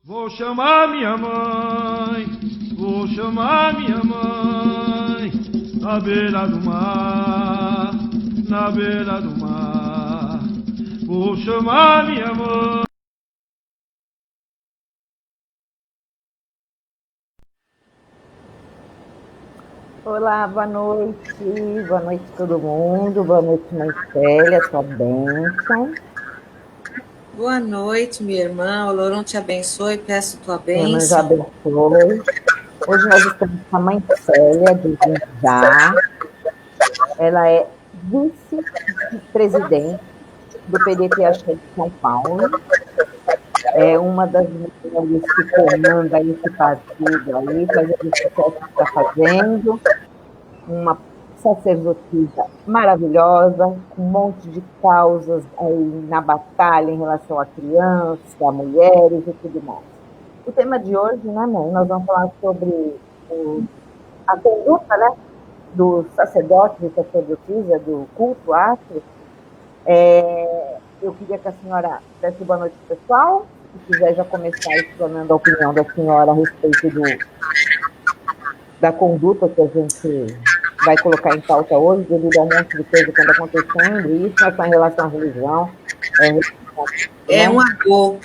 Vou chamar minha mãe, vou chamar minha mãe, na beira do mar, na beira do mar. Vou chamar minha mãe. Olá, boa noite todo mundo, boa noite, mãe Célia, sua bênção. Boa noite, minha irmã. O Loron te abençoe, peço tua Minha mãe já bênção. abençoe. Hoje nós estamos com a mãe Célia de Jundiá. Ela é vice-presidente do PDT de São Paulo. É uma das mulheres que comanda esse partido aí, faz o sucesso que está fazendo. Uma sacerdotisa maravilhosa, com um monte de causas aí na batalha em relação a crianças, a mulheres e tudo mais. O tema de hoje, né, mãe? Nós vamos falar sobre a conduta, né, dos sacerdotes e sacerdotisa do culto afro. Eu queria que a senhora desse boa noite para o pessoal, se quiser já começar explanando a opinião da senhora a respeito da conduta que a gente vai colocar em pauta hoje, devido a um monte de coisa que anda acontecendo, e isso não é só em relação à religião. É um agô.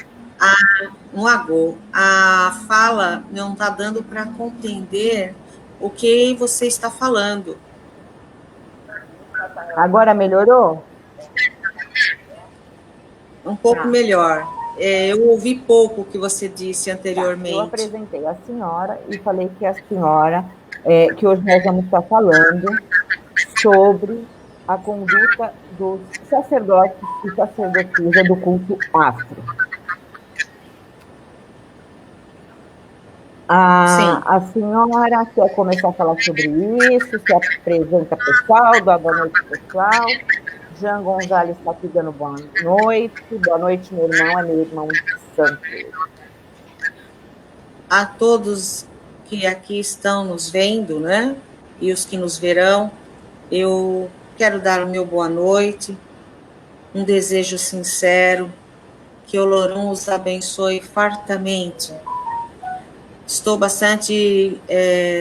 Um agô. A fala não está dando para compreender o que você está falando. Agora melhorou? Um pouco melhor. Eu ouvi pouco o que você disse anteriormente. Eu apresentei a senhora e falei que a senhora, que hoje nós vamos estar falando sobre a conduta dos sacerdotes e sacerdotisas do culto afro. A senhora quer começar a falar sobre isso, se apresenta pessoal, dá boa noite pessoal. Jean Gonzalez está aqui dando boa noite. Boa noite, meu irmão, é meu irmão de santo. A todos que aqui estão nos vendo, né? E os que nos verão, eu quero dar o meu boa noite, um desejo sincero, que o Loron os abençoe fartamente. Estou bastante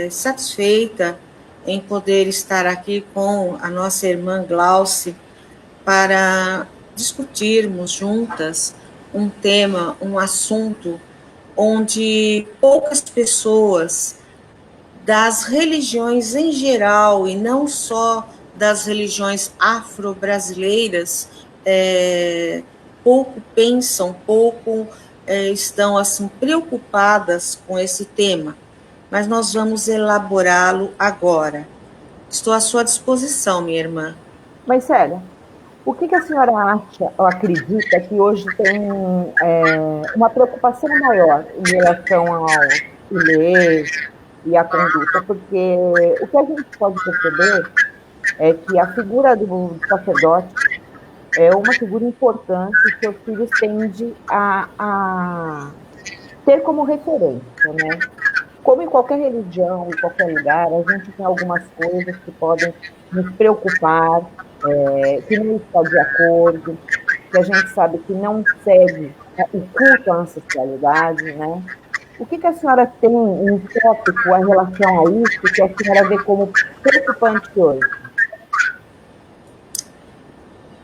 satisfeita em poder estar aqui com a nossa irmã Glauce para discutirmos juntas um tema, um assunto onde poucas pessoas das religiões em geral e não só das religiões afro-brasileiras pouco pensam, pouco estão assim preocupadas com esse tema, mas nós vamos elaborá-lo agora. Estou à sua disposição, minha irmã. Mas, sério, o que a senhora acha ou acredita que hoje tem uma preocupação maior em relação ao ler e à conduta? Porque o que a gente pode perceber é que a figura do sacerdote é uma figura importante que os filhos tendem a ter como referência, né? Como em qualquer religião, em qualquer lugar, a gente tem algumas coisas que podem nos preocupar, que não está de acordo, que a gente sabe que não segue o culto à ancestralidade, né? O que a senhora tem em tópico em relação a isso, que a senhora vê como preocupante hoje?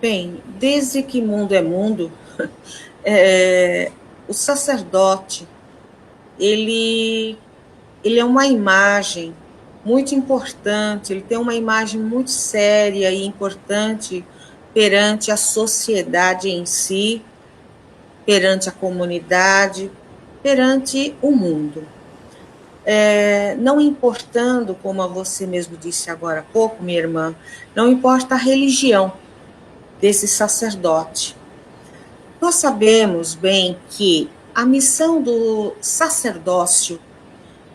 Bem, desde que mundo é mundo, o sacerdote, ele é uma imagem muito importante, ele tem uma imagem muito séria e importante perante a sociedade em si, perante a comunidade, perante o mundo. Não importando, como você mesmo disse agora há pouco, minha irmã, não importa a religião desse sacerdote. Nós sabemos bem que a missão do sacerdócio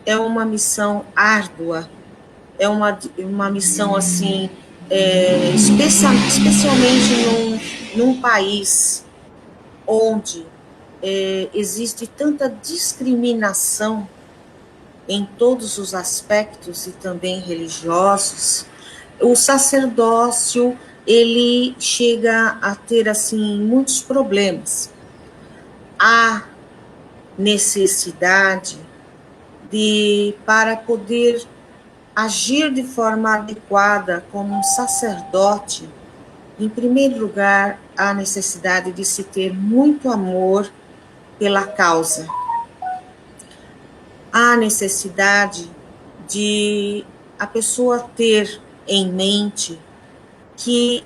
é uma missão árdua, é uma missão assim, especialmente num país onde existe tanta discriminação em todos os aspectos e também religiosos. O sacerdócio ele chega a ter assim muitos problemas. Há necessidade para poder agir de forma adequada como um sacerdote, em primeiro lugar, há necessidade de se ter muito amor pela causa. Há necessidade de a pessoa ter em mente que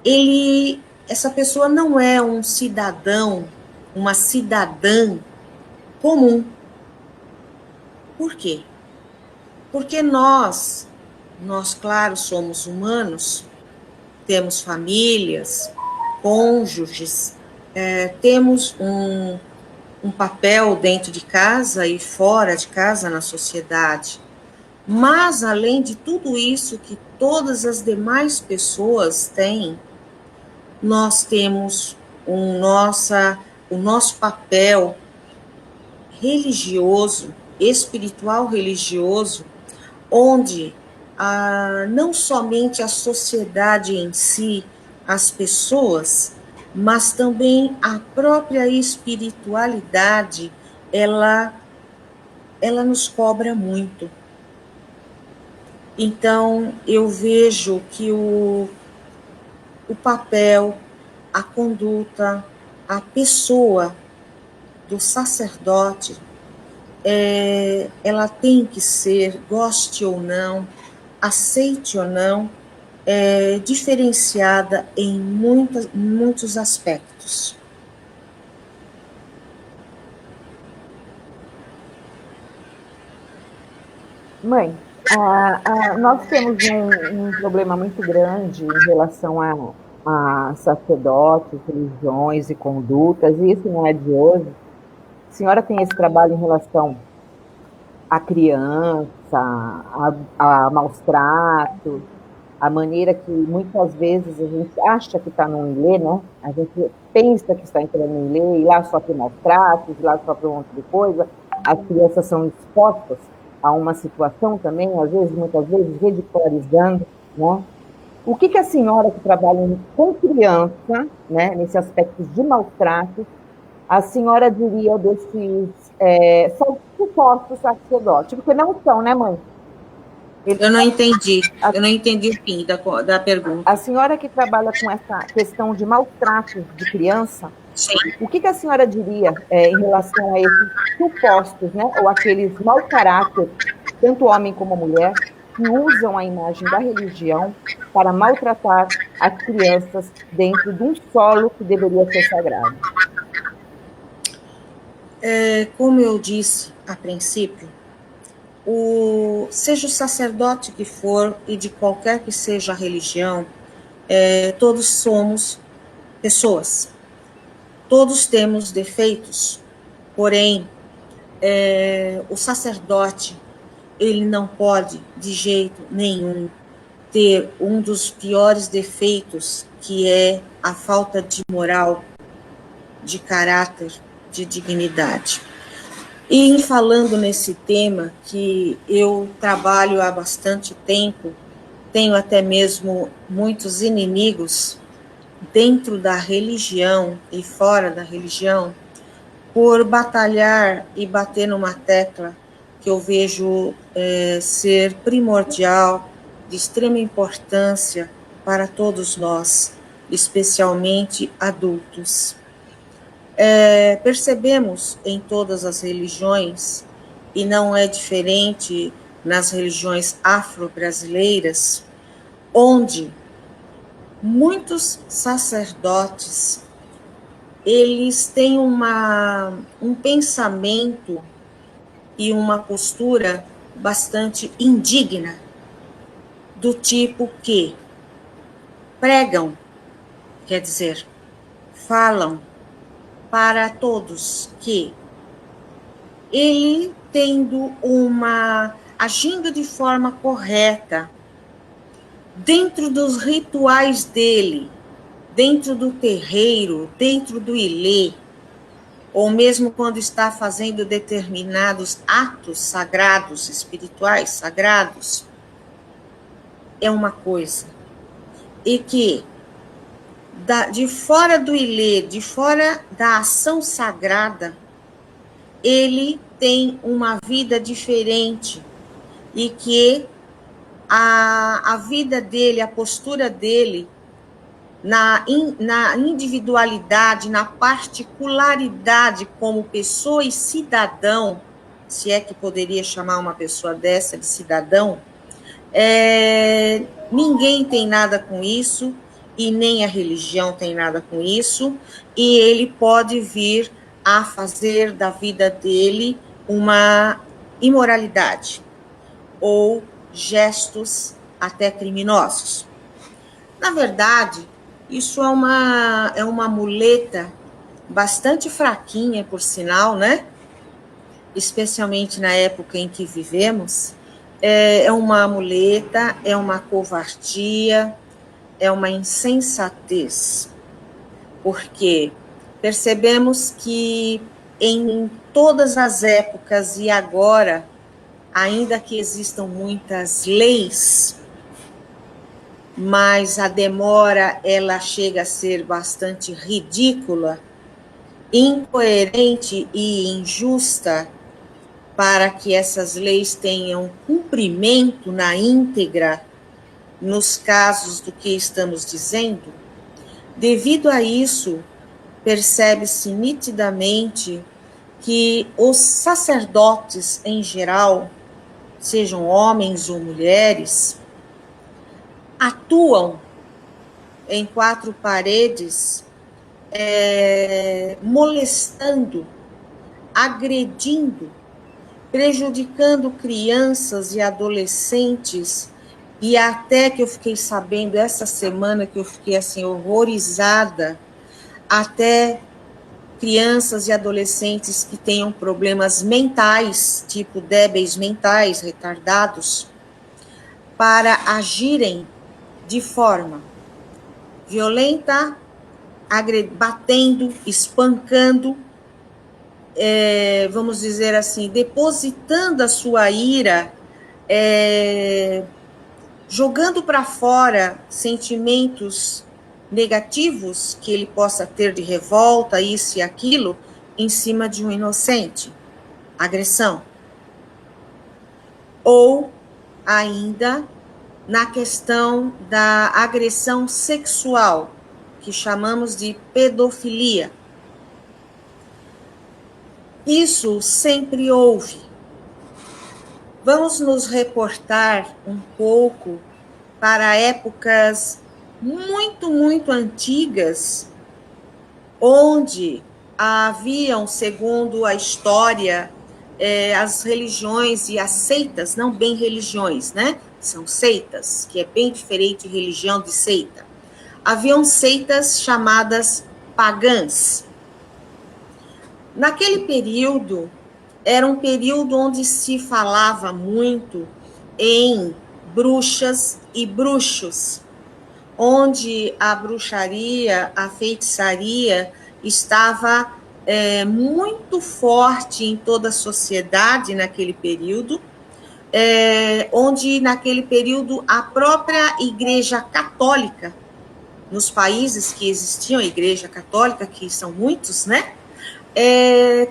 essa pessoa não é um cidadão, uma cidadã comum. Por quê? Porque nós, claro, somos humanos, temos famílias, cônjuges, temos um papel dentro de casa e fora de casa na sociedade. Mas, além de tudo isso que todas as demais pessoas têm, nós temos o nosso papel religioso, espiritual religioso, onde não somente a sociedade em si, as pessoas, mas também a própria espiritualidade, ela nos cobra muito. Então, eu vejo que o papel, a conduta, a pessoa do sacerdote, ela tem que ser, goste ou não, aceite ou não, diferenciada em muitos aspectos. Mãe, nós temos um problema muito grande em relação a sacerdotes, religiões e condutas, e isso não é de hoje. A senhora tem esse trabalho em relação à criança, a maus tratos, a maneira que muitas vezes a gente acha que está no ilê, né? A gente pensa que está entrando no ilê e lá sofre maus tratos, e lá sofre um monte de coisa. As crianças são expostas a uma situação também, às vezes, muitas vezes, ridicularizando, né? O que a senhora que trabalha com criança, né, nesse aspecto de maltrato, a senhora diria desses supostos sacerdotes? Porque não são, né, mãe? Eu não entendi o fim da pergunta. A senhora que trabalha com essa questão de maltrato de criança, sim, o que a senhora diria em relação a esses supostos, né, ou aqueles mau caráter, tanto homem como mulher, que usam a imagem da religião para maltratar as crianças dentro de um solo que deveria ser sagrado? Como eu disse a princípio, seja o sacerdote que for e de qualquer que seja a religião, todos somos pessoas. Todos temos defeitos, porém, o sacerdote, ele não pode, de jeito nenhum, ter um dos piores defeitos, que é a falta de moral, de caráter, de dignidade. E em falando nesse tema, que eu trabalho há bastante tempo, tenho até mesmo muitos inimigos dentro da religião e fora da religião, por batalhar e bater numa tecla que eu vejo ser primordial, de extrema importância para todos nós, especialmente adultos. Percebemos em todas as religiões, e não é diferente nas religiões afro-brasileiras, onde muitos sacerdotes, eles têm um pensamento e uma postura bastante indigna, do tipo que pregam, quer dizer, falam para todos que ele, agindo de forma correta, dentro dos rituais dele, dentro do terreiro, dentro do ilê, ou mesmo quando está fazendo determinados atos sagrados, espirituais sagrados, é uma coisa. E que de fora do ilê, de fora da ação sagrada, ele tem uma vida diferente e que a vida dele, a postura dele, na individualidade, na particularidade como pessoa e cidadão, se é que poderia chamar uma pessoa dessa de cidadão, ninguém tem nada com isso, e nem a religião tem nada com isso, e ele pode vir a fazer da vida dele uma imoralidade, ou gestos até criminosos. Na verdade, isso é uma muleta bastante fraquinha, por sinal, né? Especialmente na época em que vivemos. É uma muleta, é uma covardia, é uma insensatez. Porque percebemos que em todas as épocas e agora, ainda que existam muitas leis, mas a demora ela chega a ser bastante ridícula, incoerente e injusta para que essas leis tenham cumprimento na íntegra nos casos do que estamos dizendo. Devido a isso, percebe-se nitidamente que os sacerdotes em geral, sejam homens ou mulheres, atuam em quatro paredes, molestando, agredindo, prejudicando crianças e adolescentes, e até que eu fiquei sabendo essa semana que eu fiquei assim horrorizada, até crianças e adolescentes que tenham problemas mentais, tipo débeis mentais, retardados, para agirem de forma violenta, batendo, espancando, vamos dizer assim, depositando a sua ira, jogando para fora sentimentos negativos que ele possa ter de revolta, isso e aquilo, em cima de um inocente. Agressão. Ou ainda na questão da agressão sexual, que chamamos de pedofilia. Isso sempre houve. Vamos nos reportar um pouco para épocas muito, muito antigas, onde haviam, segundo a história, as religiões e as seitas, não bem religiões, né? São seitas, que é bem diferente de religião de seita. Haviam seitas chamadas pagãs. Naquele período, era um período onde se falava muito em bruxas e bruxos, onde a bruxaria, a feitiçaria estava muito forte em toda a sociedade naquele período, onde naquele período a própria Igreja Católica, nos países que existiam a Igreja Católica, que são muitos, né,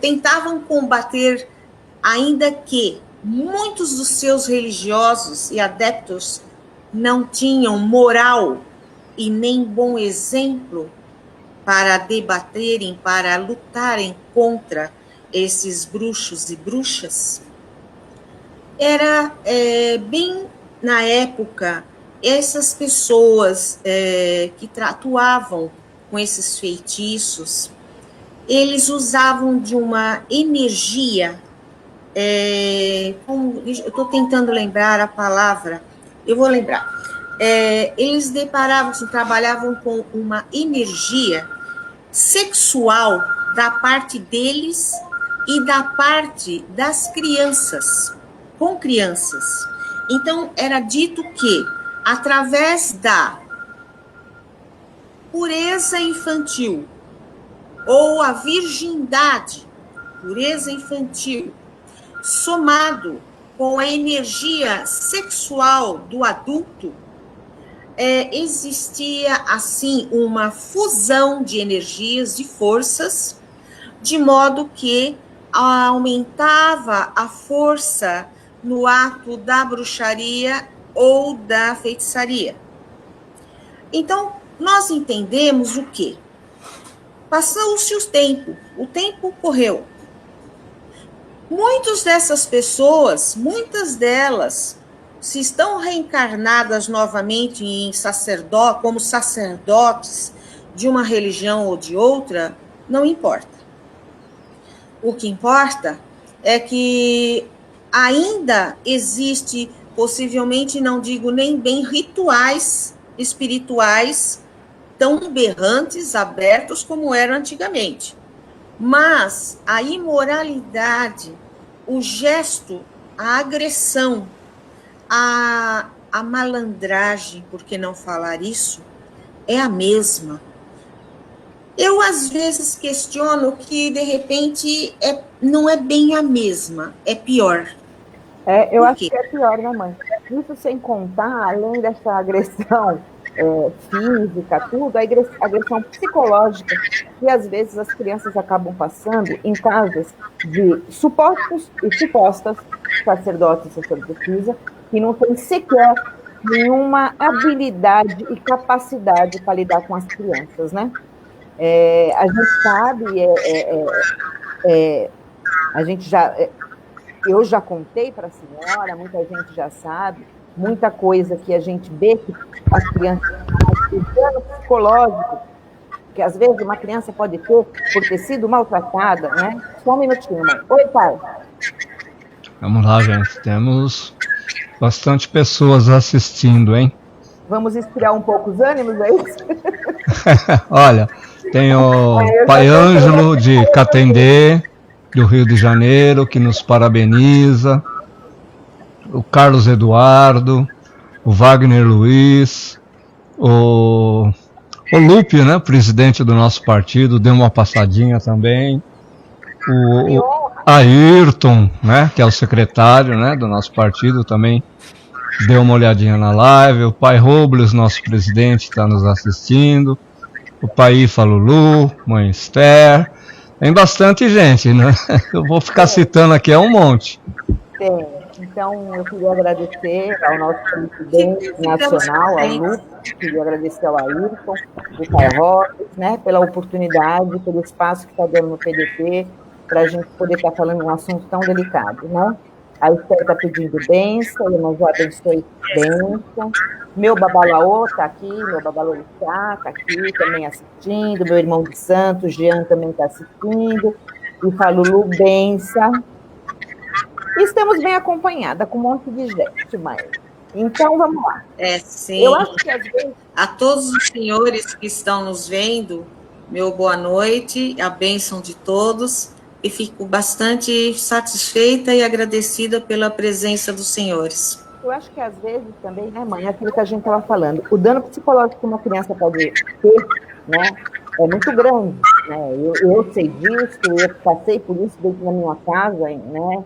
tentavam combater, ainda que muitos dos seus religiosos e adeptos não tinham moral e nem bom exemplo para debaterem, para lutarem contra esses bruxos e bruxas. Era bem na época, essas pessoas que atuavam com esses feitiços, eles usavam de uma energia, eu estou tentando lembrar a palavra, eu vou lembrar. Eles trabalhavam com uma energia sexual da parte deles e da parte das crianças, com crianças. Então, era dito que, através da pureza infantil, ou a virgindade, pureza infantil, somado com a energia sexual do adulto, existia, assim, uma fusão de energias, de forças, de modo que aumentava a força no ato da bruxaria ou da feitiçaria. Então, nós entendemos o quê? Passou-se o tempo correu. Muitas dessas pessoas, muitas delas, se estão reencarnadas novamente como sacerdotes de uma religião ou de outra, não importa. O que importa é que ainda existe, possivelmente, não digo nem bem, rituais espirituais tão berrantes, abertos como eram antigamente. Mas a imoralidade, o gesto, a agressão, a malandragem, por que não falar isso, é a mesma. Eu, às vezes, questiono que, de repente, não é bem a mesma, é pior. Eu acho que é pior, né, mãe? Isso sem contar, além dessa agressão física, tudo, a agressão psicológica, que às vezes as crianças acabam passando em casas de supostos e supostas sacerdotes e sacerdotisas, que não têm sequer nenhuma habilidade e capacidade para lidar com as crianças, né? A gente sabe, a gente já, eu já contei para a senhora, muita gente já sabe, muita coisa que a gente vê que as crianças têm, o dano psicológico, que às vezes uma criança pode ter por ter sido maltratada, né? Só um minutinho, mãe. Oi, pai. Vamos lá, gente. Temos bastante pessoas assistindo, hein? Vamos esfriar um pouco os ânimos, é isso? Olha, tem o Pai Ângelo de Catendê, do Rio de Janeiro, que nos parabeniza, o Carlos Eduardo, o Wagner Luiz, o Lupe, né, presidente do nosso partido, deu uma passadinha também, o Ayrton, né, que é o secretário, né, do nosso partido, também deu uma olhadinha na live, o Pai Robles, nosso presidente, está nos assistindo, o Pai Ifa Lulu, Mãe Esther, tem bastante gente, né? Eu vou ficar citando aqui, é um monte. Tem. Então, eu queria agradecer ao nosso presidente nacional, ao Lu, queria agradecer ao Ayrton, do Pai Robles, né, pela oportunidade, pelo espaço que está dando no PDT, para a gente poder estar falando um assunto tão delicado, né? A Esther está pedindo bênção, eu já abençoe bênção. Meu Babalaô está aqui, meu Babalaô está aqui também assistindo, meu irmão de Santos, Jean, também está assistindo, e Falulu, benção. Estamos bem acompanhada, com um monte de gente, mãe. Então, vamos lá. Sim. Eu acho que às vezes... A todos os senhores que estão nos vendo, meu boa noite, a bênção de todos, e fico bastante satisfeita e agradecida pela presença dos senhores. Eu acho que às vezes também, né, mãe, aquilo que a gente estava falando, o dano psicológico que uma criança pode ter, né, é muito grande, né? Eu sei disso, eu passei por isso dentro da minha casa, né,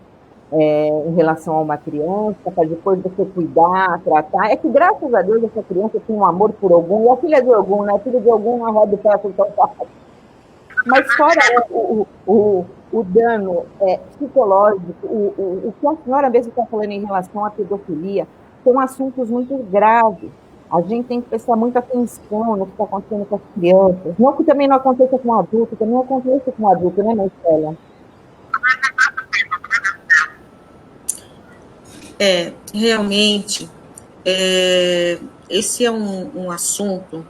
em relação a uma criança, para depois você cuidar, tratar. É que, graças a Deus, essa criança tem um amor por Ogum, e a filha de Ogum, né? A filha de Ogum não roda o pé por tão fácil. Mas fora o dano psicológico, o que a senhora mesmo está falando em relação à pedofilia, são assuntos muito graves. A gente tem que prestar muita atenção no que está acontecendo com as crianças. Não que também não aconteça com adulto, também acontece com adulto, né, Marcela? Realmente, esse é um assunto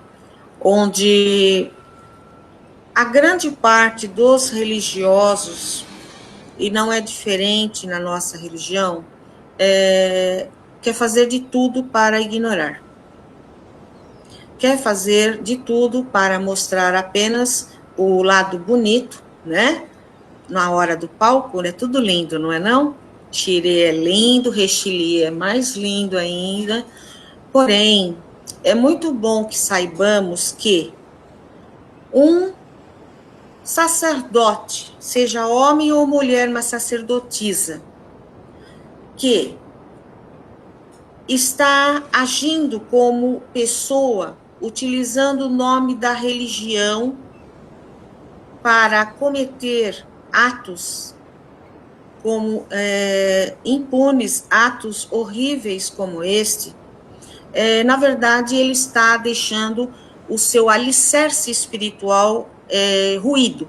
onde a grande parte dos religiosos, e não é diferente na nossa religião, quer fazer de tudo para ignorar. Quer fazer de tudo para mostrar apenas o lado bonito, né? Na hora do palco, né? Tudo lindo, não é não? Xirê é lindo, Rexili é mais lindo ainda. Porém, é muito bom que saibamos que um sacerdote, seja homem ou mulher, mas sacerdotisa, que está agindo como pessoa, utilizando o nome da religião para cometer atos como impunes atos horríveis como este, na verdade, ele está deixando o seu alicerce espiritual ruído.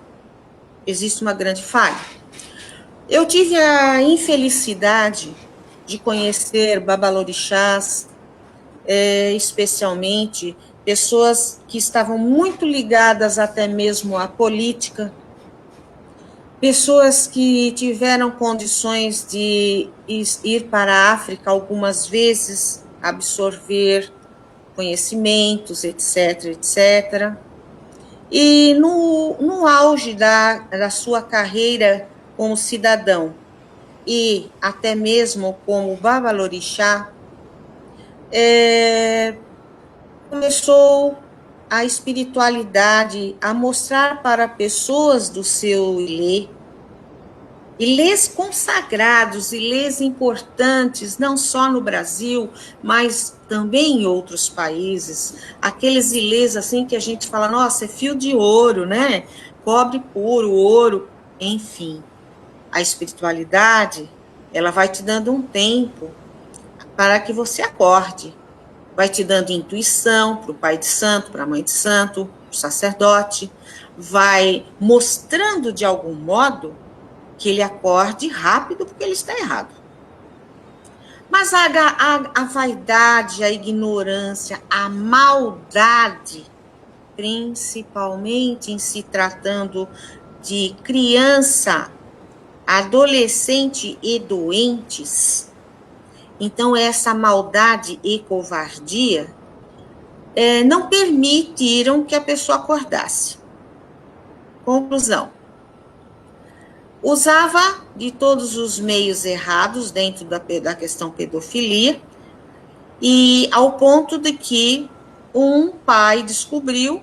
Existe uma grande falha. Eu tive a infelicidade de conhecer babalorixás, especialmente pessoas que estavam muito ligadas até mesmo à política, pessoas que tiveram condições de ir para a África algumas vezes, absorver conhecimentos, etc., etc. E no auge da sua carreira como cidadão e até mesmo como babalorixá, começou a espiritualidade a mostrar para pessoas do seu ilês consagrados, ilês importantes, não só no Brasil, mas também em outros países, aqueles ilês assim que a gente fala, nossa, é fio de ouro, né? Cobre puro, ouro, enfim. A espiritualidade, ela vai te dando um tempo para que você acorde, vai te dando intuição para o pai de santo, para a mãe de santo, para o sacerdote, vai mostrando de algum modo que ele acorde rápido porque ele está errado. Mas a vaidade, a ignorância, a maldade, principalmente em se tratando de criança, adolescente e doentes, então essa maldade e covardia não permitiram que a pessoa acordasse. Conclusão. Usava de todos os meios errados dentro da questão pedofilia, e ao ponto de que um pai descobriu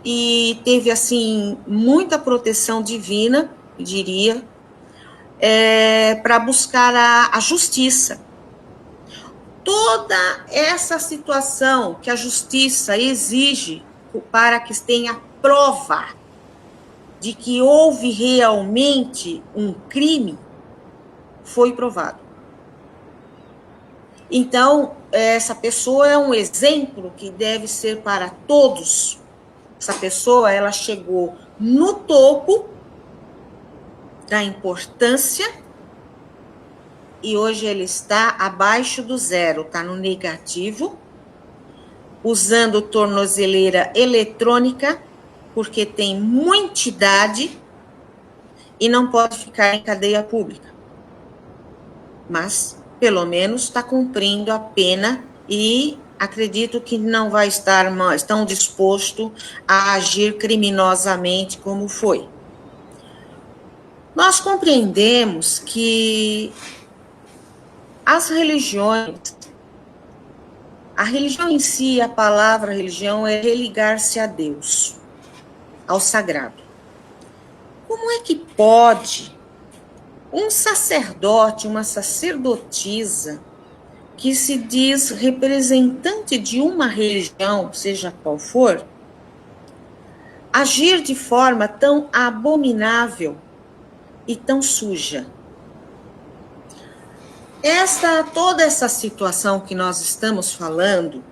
e teve, assim, muita proteção divina, eu diria, para buscar a justiça. Toda essa situação que a justiça exige para que tenha prova de que houve realmente um crime, foi provado. Então, essa pessoa é um exemplo que deve ser para todos. Essa pessoa, ela chegou no topo da importância e hoje ele está abaixo do zero, está no negativo, usando tornozeleira eletrônica, porque tem muita idade e não pode ficar em cadeia pública. Mas, pelo menos, está cumprindo a pena e acredito que não vai estar tão disposto a agir criminosamente como foi. Nós compreendemos que as religiões, a religião em si, a palavra religião é religar-se a Deus, ao sagrado. Como é que pode um sacerdote, uma sacerdotisa, que se diz representante de uma religião, seja qual for, agir de forma tão abominável e tão suja? Toda essa situação que nós estamos falando,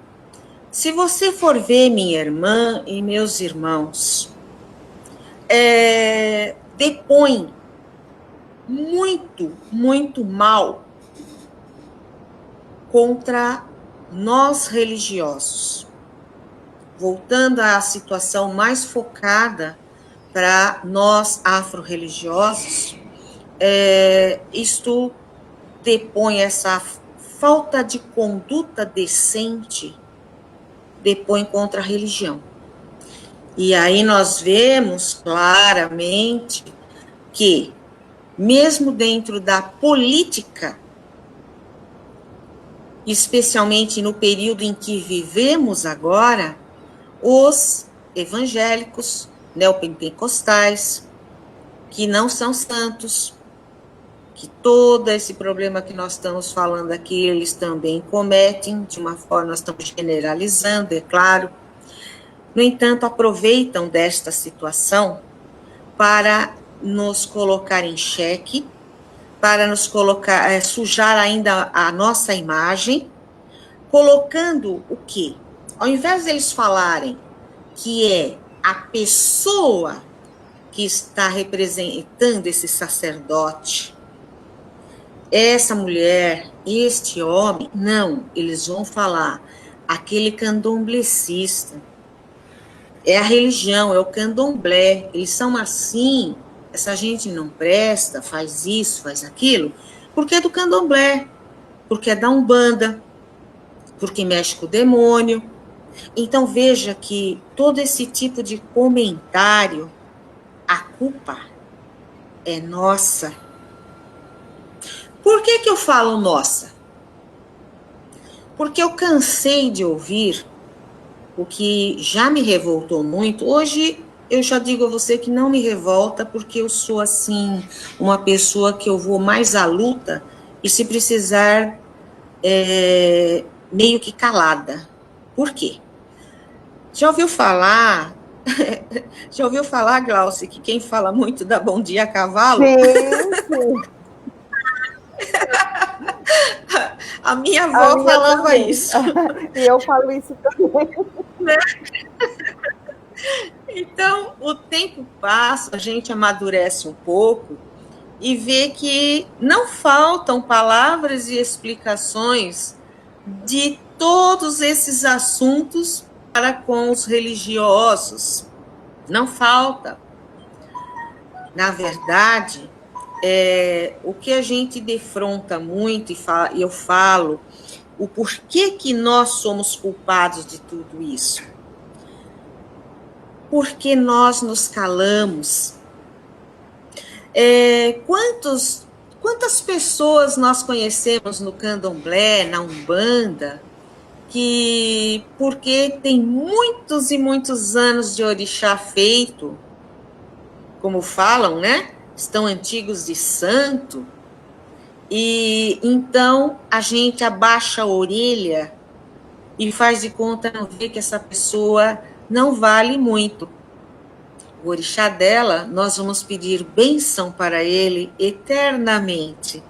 se você for ver, minha irmã e meus irmãos, depõe muito, muito mal contra nós religiosos. Voltando à situação mais focada para nós afro-religiosos, isto depõe essa falta de conduta decente, depõe contra a religião. E aí nós vemos claramente que, mesmo dentro da política, especialmente no período em que vivemos agora, os evangélicos, neopentecostais, que não são santos, que todo esse problema que nós estamos falando aqui, eles também cometem, de uma forma, nós estamos generalizando, é claro. No entanto, aproveitam desta situação para nos colocar em xeque, para nos colocar, sujar ainda a nossa imagem, colocando o quê? Ao invés deles falarem que é a pessoa que está representando esse sacerdote, essa mulher, este homem, não, eles vão falar aquele candomblecista, é a religião, é o candomblé, eles são assim, essa gente não presta, faz isso, faz aquilo, porque é do candomblé, porque é da Umbanda, porque mexe com o demônio. Então veja que todo esse tipo de comentário, a culpa é nossa. Por que eu falo nossa? Porque eu cansei de ouvir o que já me revoltou muito. Hoje eu já digo a você que não me revolta, porque eu sou assim, uma pessoa que eu vou mais à luta e se precisar meio que calada. Por quê? Já ouviu falar, Glaucia, que quem fala muito dá bom dia a cavalo? Sim. A minha avó falava também. isso. E eu falo isso também. Né? Então, o tempo passa, a gente amadurece um pouco e vê que não faltam palavras e explicações de todos esses assuntos para com os religiosos. Não falta. Na verdade, o que a gente defronta muito, e eu falo, o porquê que nós somos culpados de tudo isso. Porque nós nos calamos. Quantas pessoas nós conhecemos no candomblé, na Umbanda, que, porque tem muitos e muitos anos de orixá feito, como falam, né? Estão antigos de santo, e então a gente abaixa a orelha e faz de conta não ver que essa pessoa não vale muito. O orixá dela, nós vamos pedir bênção para ele eternamente,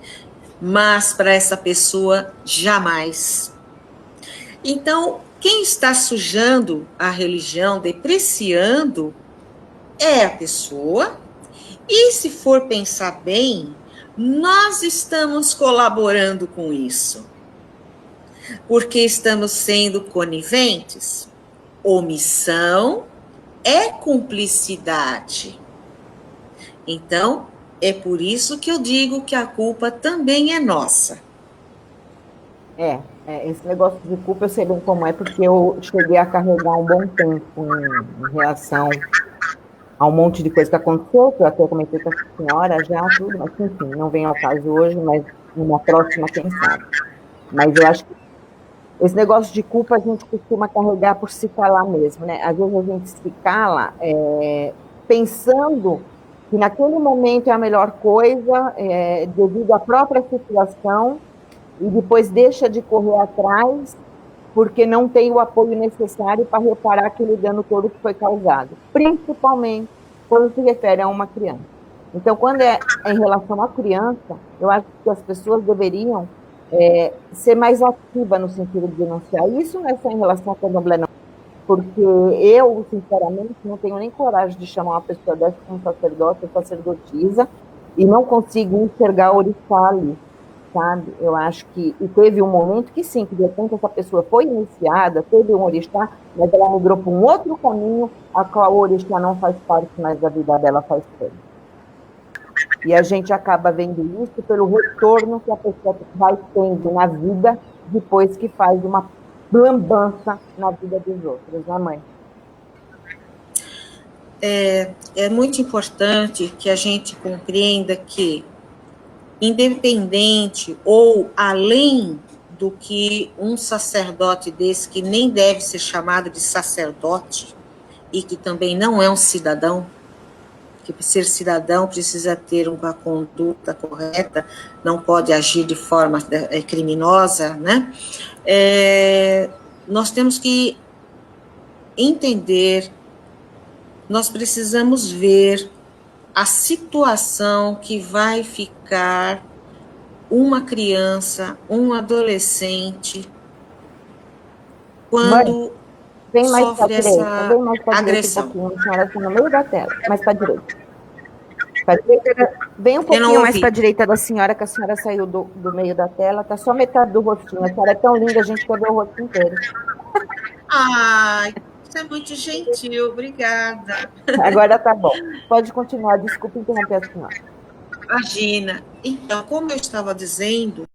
mas para essa pessoa, jamais. Então, quem está sujando a religião, depreciando, é a pessoa, e se for pensar bem, nós estamos colaborando com isso, porque estamos sendo coniventes. Omissão é cumplicidade. Então, é por isso que eu digo que a culpa também é nossa. Esse negócio de culpa eu sei bem como é, porque eu cheguei a carregar um bom tempo em relação a um monte de coisa que aconteceu, que eu até comentei com a senhora já, tudo, mas enfim, não vem ao caso hoje, mas numa próxima, quem sabe. Mas eu acho que esse negócio de culpa a gente costuma carregar por se calar mesmo, né? Às vezes a gente se cala pensando que naquele momento é a melhor coisa, devido à própria situação, e depois deixa de correr atrás porque não tem o apoio necessário para reparar aquele dano todo que foi causado, principalmente quando se refere a uma criança. Então, quando é em relação à criança, eu acho que as pessoas deveriam ser mais ativas no sentido de denunciar. Isso não é só em relação ao candomblé, não, porque eu, sinceramente, não tenho nem coragem de chamar uma pessoa dessa como sacerdote ou sacerdotisa e não consigo enxergar o orixá ali. Sabe? Eu acho que teve um momento que sim, que de repente essa pessoa foi iniciada, teve um orixá, mas ela migrou para um outro caminho, a qual o orixá não faz parte mais da vida dela, faz parte. E a gente acaba vendo isso pelo retorno que a pessoa vai tendo na vida depois que faz uma lambança na vida dos outros, né, mãe? É muito importante que a gente compreenda que, independente ou além do que um sacerdote desse, que nem deve ser chamado de sacerdote, e que também não é um cidadão, que para ser cidadão precisa ter uma conduta correta, não pode agir de forma criminosa, né? Nós temos que entender, nós precisamos ver a situação que vai ficar uma criança, um adolescente, quando vem mais para sofre a direita, essa vem mais para a direita agressão. um pouquinho, a senhora está no meio da tela, mais para a direita. Vem um pouquinho mais para a direita da senhora, que a senhora saiu do meio da tela, está só metade do rostinho. A senhora é tão linda, a gente quer ver o rosto inteiro. Ai, você é muito gentil, obrigada. Agora tá bom. Pode continuar, desculpe interromper a senhora. Imagina. Então, como eu estava dizendo, o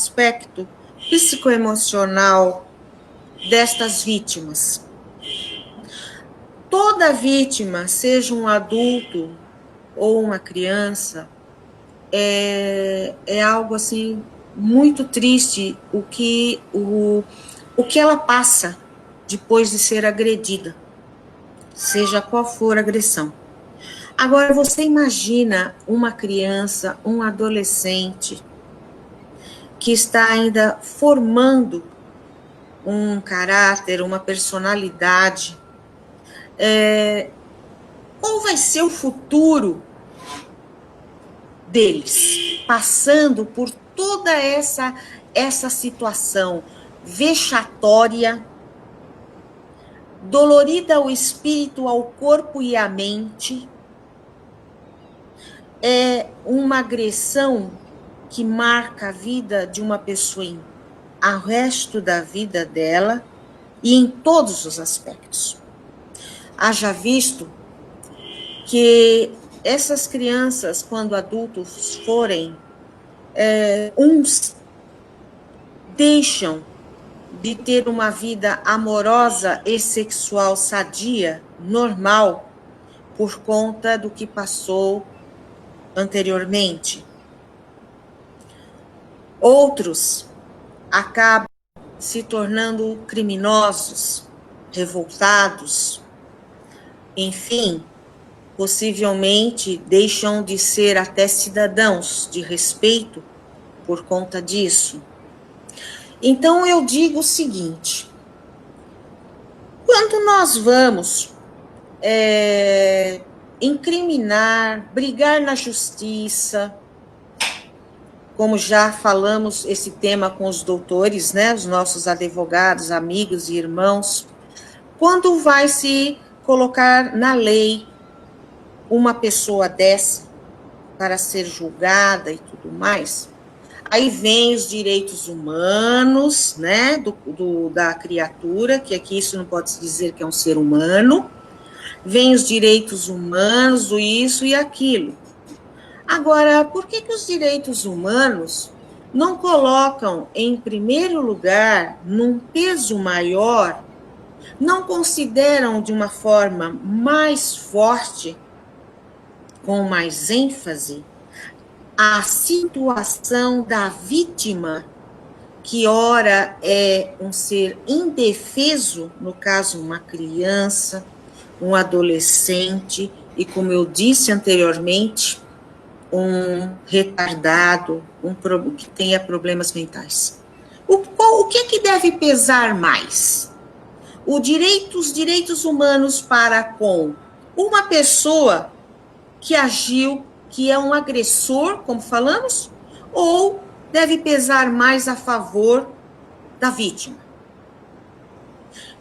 aspecto psicoemocional destas vítimas. Toda vítima, seja um adulto ou uma criança, é algo assim muito triste o que ela passa depois de ser agredida, seja qual for a agressão. Agora, você imagina uma criança, um adolescente que está ainda formando um caráter, uma personalidade. Qual vai ser o futuro deles, passando por toda essa situação vexatória, dolorida ao espírito, ao corpo e à mente? É uma agressão que marca a vida de uma pessoa ao resto da vida dela e em todos os aspectos. Haja visto que essas crianças, quando adultos forem, uns deixam de ter uma vida amorosa e sexual sadia, normal, por conta do que passou anteriormente. Outros acabam se tornando criminosos, revoltados, enfim, possivelmente deixam de ser até cidadãos de respeito por conta disso. Então eu digo o seguinte: quando nós vamos incriminar, brigar na justiça, como já falamos esse tema com os doutores, né, os nossos advogados, amigos e irmãos, quando vai se colocar na lei uma pessoa dessa para ser julgada e tudo mais, aí vem os direitos humanos, né, da criatura, que aqui isso não pode se dizer que é um ser humano, vem os direitos humanos do isso e aquilo. Agora, por que os direitos humanos não colocam em primeiro lugar, num peso maior, não consideram de uma forma mais forte, com mais ênfase, a situação da vítima, que ora é um ser indefeso, no caso uma criança, um adolescente, e como eu disse anteriormente, um retardado, que tenha problemas mentais. O que deve pesar mais? Os direitos humanos para com uma pessoa que agiu, que é um agressor, como falamos, ou deve pesar mais a favor da vítima?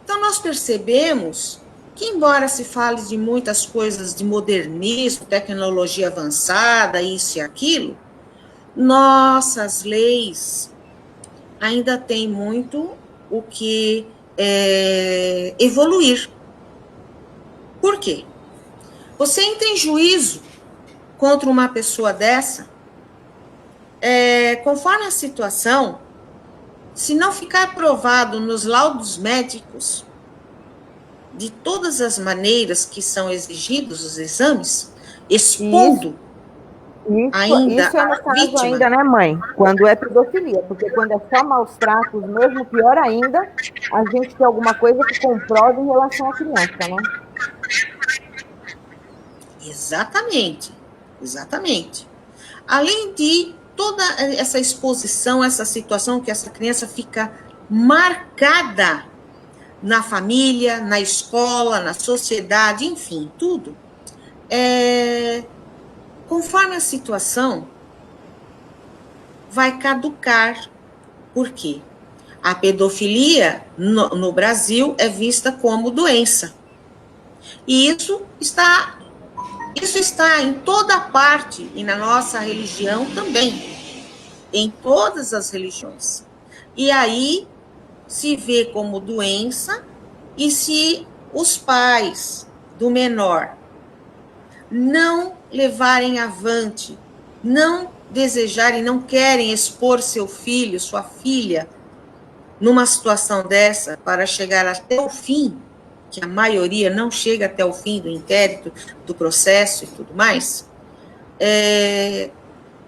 Então, nós percebemos que, embora se fale de muitas coisas de modernismo, tecnologia avançada, isso e aquilo, nossas leis ainda têm muito o que evoluir. Por quê? Você entra em juízo contra uma pessoa dessa, conforme a situação, se não ficar provado nos laudos médicos, de todas as maneiras que são exigidos os exames, expondo ainda isso é no a caso vítima. ainda, né, mãe? Quando é pedofilia, porque quando é só maus tratos, mesmo pior ainda, a gente tem alguma coisa que comprova em relação à criança, né? Exatamente. Além de toda essa exposição, essa situação que essa criança fica marcada na família, na escola, na sociedade, enfim, tudo. conforme a situação, vai caducar. Por quê? A pedofilia no Brasil é vista como doença. E isso está em toda parte, e na nossa religião também, em todas as religiões. E aí se vê como doença, e se os pais do menor não levarem avante, não desejarem, não querem expor seu filho, sua filha, numa situação dessa, para chegar até o fim, que a maioria não chega até o fim do inquérito, do processo e tudo mais,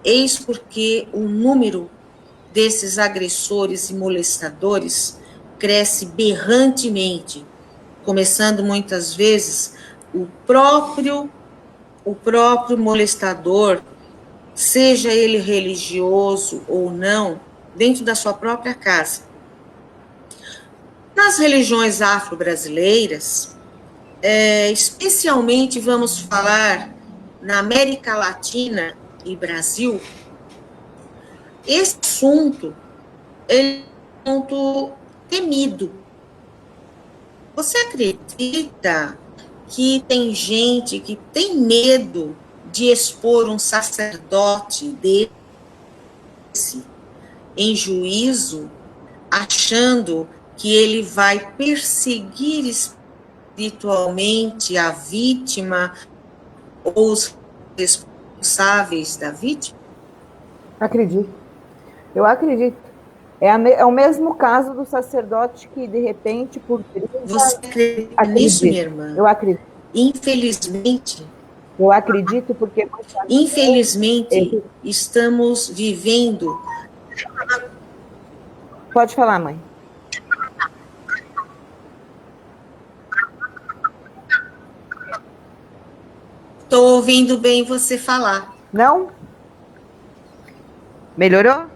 eis porque o número desses agressores e molestadores cresce berrantemente, começando muitas vezes o próprio molestador, seja ele religioso ou não, dentro da sua própria casa. Nas religiões afro-brasileiras, especialmente vamos falar na América Latina e Brasil, esse assunto é um assunto temido. Você acredita que tem gente que tem medo de expor um sacerdote desse em juízo, achando que ele vai perseguir espiritualmente a vítima ou os responsáveis da vítima? Acredito. Eu acredito. É o mesmo caso do sacerdote que, de repente, por Você acredita nisso, minha irmã? Eu acredito. Infelizmente. Eu acredito porque... Infelizmente, estamos vivendo... Pode falar, mãe. Estou ouvindo bem você falar. Não? Melhorou?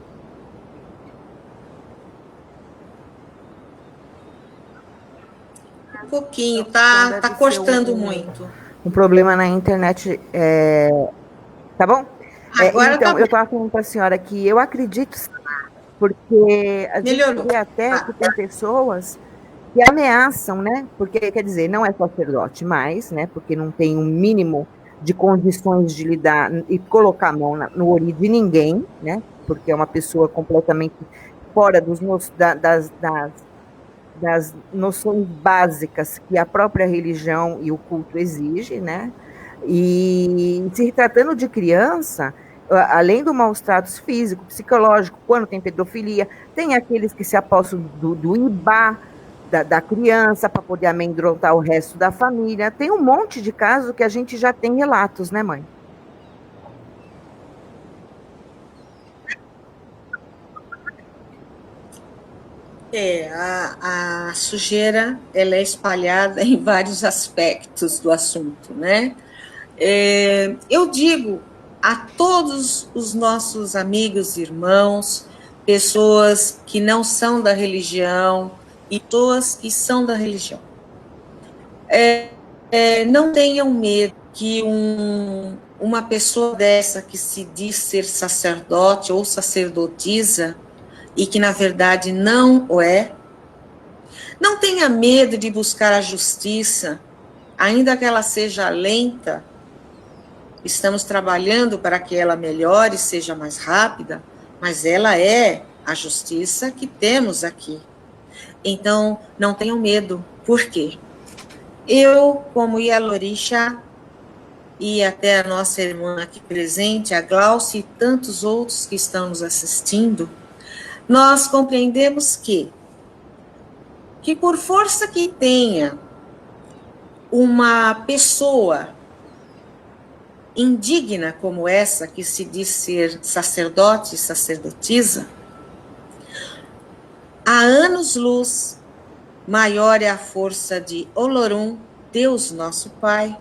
Um pouquinho, tá cortando muito. Um problema na internet. Tá bom? Agora então, tá eu estava falando para a senhora que eu acredito, porque a gente vê até que tem pessoas que ameaçam, né? Porque, quer dizer, não é sacerdote mais, né? Porque não tem um mínimo de condições de lidar e colocar a mão no olho de ninguém, né? Porque é uma pessoa completamente fora das noções básicas que a própria religião e o culto exige, né? E se tratando de criança, além do maus-tratos físico, psicológico, quando tem pedofilia, tem aqueles que se apossam do ibá da criança para poder amedrontar o resto da família. Tem um monte de casos que a gente já tem relatos, né, mãe? A sujeira, ela é espalhada em vários aspectos do assunto, né? Eu digo a todos os nossos amigos e irmãos, pessoas que não são da religião e pessoas que são da religião, não tenham medo que uma pessoa dessa que se diz ser sacerdote ou sacerdotisa e que na verdade não o é, não tenha medo de buscar a justiça, ainda que ela seja lenta. Estamos trabalhando para que ela melhore, seja mais rápida, mas ela é a justiça que temos aqui. Então, não tenham medo. Por quê? Eu, como Yalorixá, e até a nossa irmã aqui presente, a Glaucia e tantos outros que estão nos assistindo, nós compreendemos que por força que tenha uma pessoa indigna como essa, que se diz ser sacerdote e sacerdotisa, há anos-luz maior é a força de Olorum, Deus nosso Pai,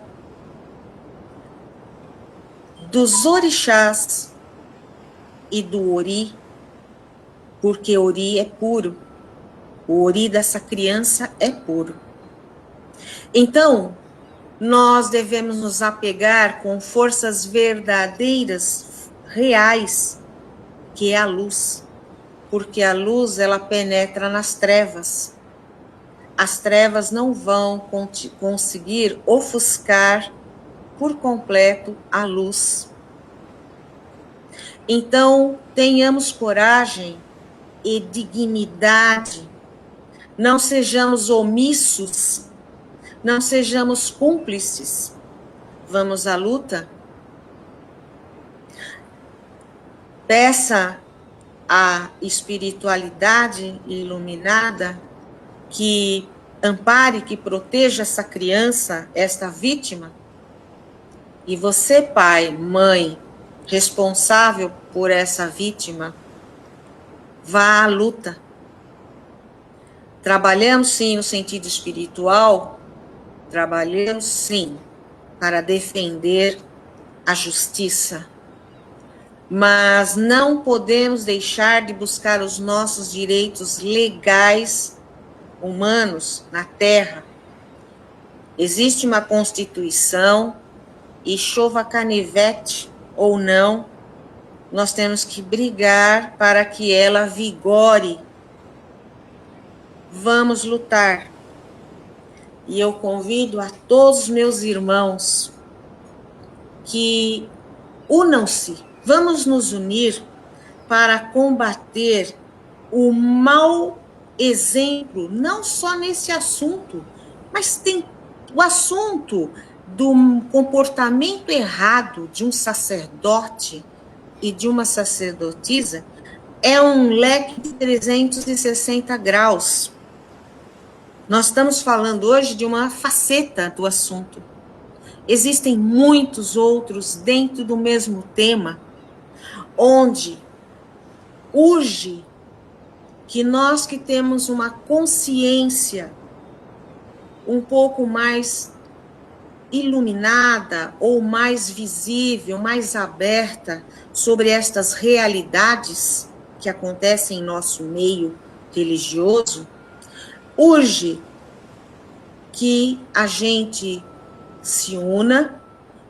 dos orixás e do Ori, porque Ori é puro, o Ori dessa criança é puro. Então, nós devemos nos apegar com forças verdadeiras, reais, que é a luz. Porque a luz, ela penetra nas trevas. As trevas não vão conseguir ofuscar por completo a luz. Então, tenhamos coragem e dignidade. Não sejamos omissos, não sejamos cúmplices. Vamos à luta? Peça à espiritualidade iluminada que ampare, que proteja essa criança, esta vítima. E você, pai, mãe, responsável por essa vítima, vá à luta. Trabalhamos sim no sentido espiritual, trabalhamos sim para defender a justiça, mas não podemos deixar de buscar os nossos direitos legais humanos na Terra. Existe uma Constituição e chova canivete ou não, nós temos que brigar para que ela vigore. Vamos lutar. E eu convido a todos os meus irmãos que unam-se, vamos nos unir para combater o mau exemplo, não só nesse assunto, mas tem o assunto do comportamento errado de um sacerdote e de uma sacerdotisa, é um leque de 360 graus. Nós estamos falando hoje de uma faceta do assunto. Existem muitos outros dentro do mesmo tema, onde urge que nós que temos uma consciência um pouco mais iluminada ou mais visível, mais aberta sobre estas realidades que acontecem em nosso meio religioso, urge que a gente se una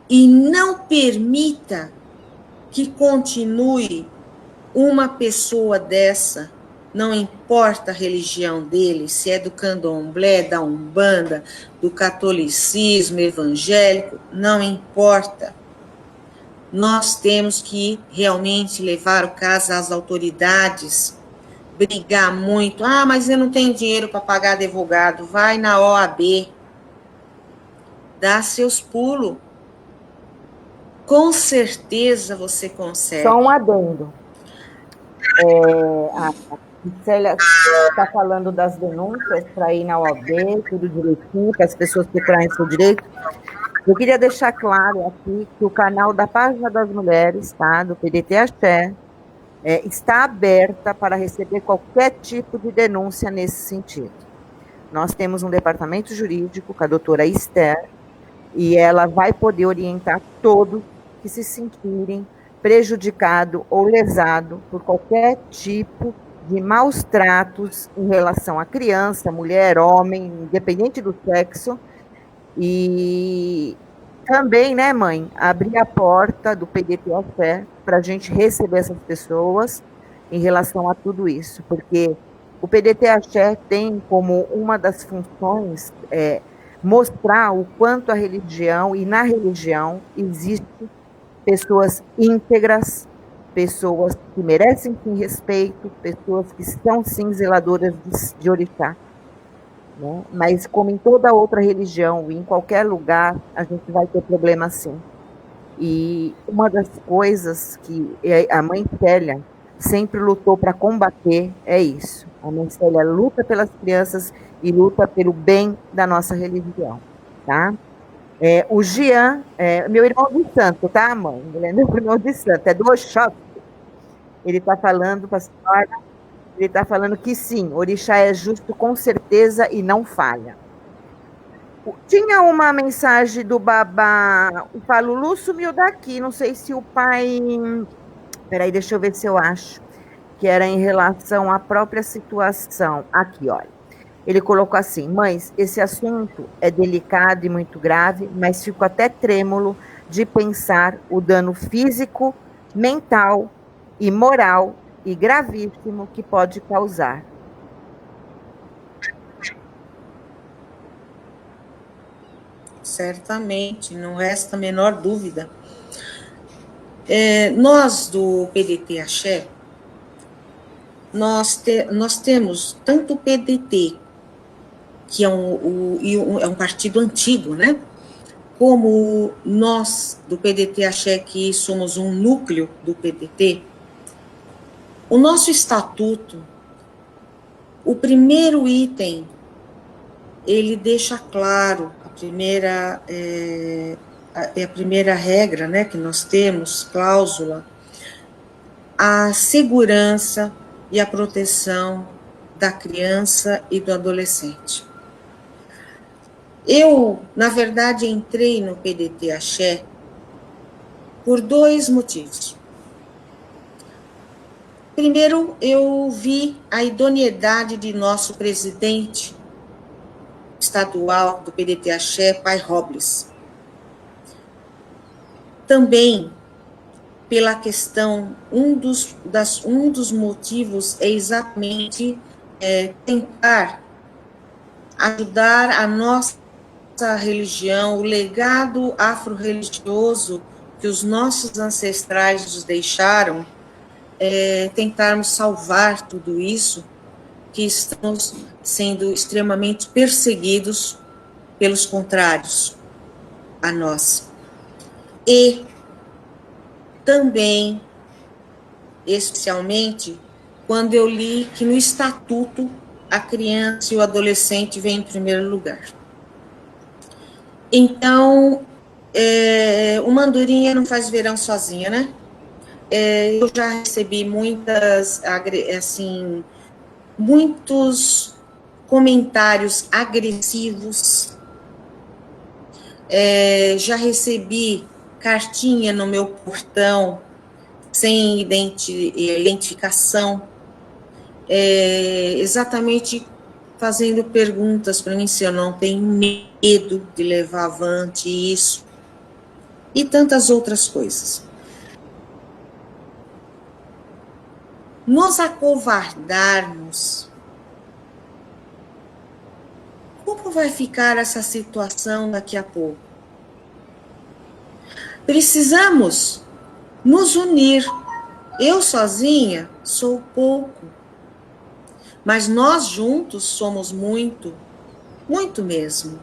e não permita que continue uma pessoa dessa, não importa a religião dele, se é do candomblé, da umbanda, do catolicismo evangélico, não importa. Nós temos que realmente levar o caso às autoridades, brigar muito. Ah, mas eu não tenho dinheiro para pagar advogado. Vai na OAB, dá seus pulos. Com certeza você consegue. Só um adendo. A Célia está falando das denúncias para ir na OAB, tudo direitinho, para as pessoas procurarem seu direito. Eu queria deixar claro aqui que o canal da Página das Mulheres, tá, do PDT Axé, está aberta para receber qualquer tipo de denúncia nesse sentido. Nós temos um departamento jurídico com a doutora Esther, e ela vai poder orientar todos que se sentirem prejudicado ou lesado por qualquer tipo de maus tratos em relação a criança, mulher, homem, independente do sexo. E também, né, mãe, abrir a porta do PDT Axé para a gente receber essas pessoas em relação a tudo isso, porque o PDT Axé tem como uma das funções mostrar o quanto a religião, e na religião existem pessoas íntegras, pessoas que merecem sim respeito, pessoas que são sim zeladoras de orixá. Né? Mas como em toda outra religião, em qualquer lugar, a gente vai ter problema sim. E uma das coisas que a mãe Célia sempre lutou para combater é isso. A mãe Célia luta pelas crianças e luta pelo bem da nossa religião, tá? O Jean, meu irmão de santo, tá, mãe? Ele é meu irmão de santo, é do Oxóssi. Ele está falando para a senhora, ele está falando que sim, orixá é justo com certeza e não falha. Tinha uma mensagem do babá, o Palulu sumiu daqui, não sei se o pai... Peraí, deixa eu ver se eu acho. Que era em relação à própria situação. Aqui, olha. Ele colocou assim: mães, esse assunto é delicado e muito grave, mas fico até trêmulo de pensar o dano físico, mental e moral e gravíssimo que pode causar. Certamente, não resta a menor dúvida. Nós do PDT Axé, nós temos tanto o PDT, que é um partido antigo, né? Como nós do PDT Axé, que somos um núcleo do PDT, o nosso estatuto, o primeiro item, ele deixa claro, a primeira regra, né, que nós temos, cláusula, a segurança e a proteção da criança e do adolescente. Eu, na verdade, entrei no PDT Axé por 2 motivos. Primeiro, eu vi a idoneidade de nosso presidente estadual do PDT Axé, Pai Robles. Também pela questão, um dos motivos é exatamente tentar ajudar a nossa religião, o legado afro-religioso que os nossos ancestrais nos deixaram, tentarmos salvar tudo isso, que estamos sendo extremamente perseguidos pelos contrários a nós. E também, especialmente, quando eu li que no estatuto a criança e o adolescente vêm em primeiro lugar. Então, uma andorinha não faz verão sozinha, né? Eu já recebi muitos comentários agressivos, já recebi cartinha no meu portão sem identificação, exatamente fazendo perguntas para mim se eu não tenho medo de levar avante isso, e tantas outras coisas. Nos acovardarmos, como vai ficar essa situação daqui a pouco? Precisamos nos unir. Eu sozinha sou pouco, mas nós juntos somos muito, muito mesmo.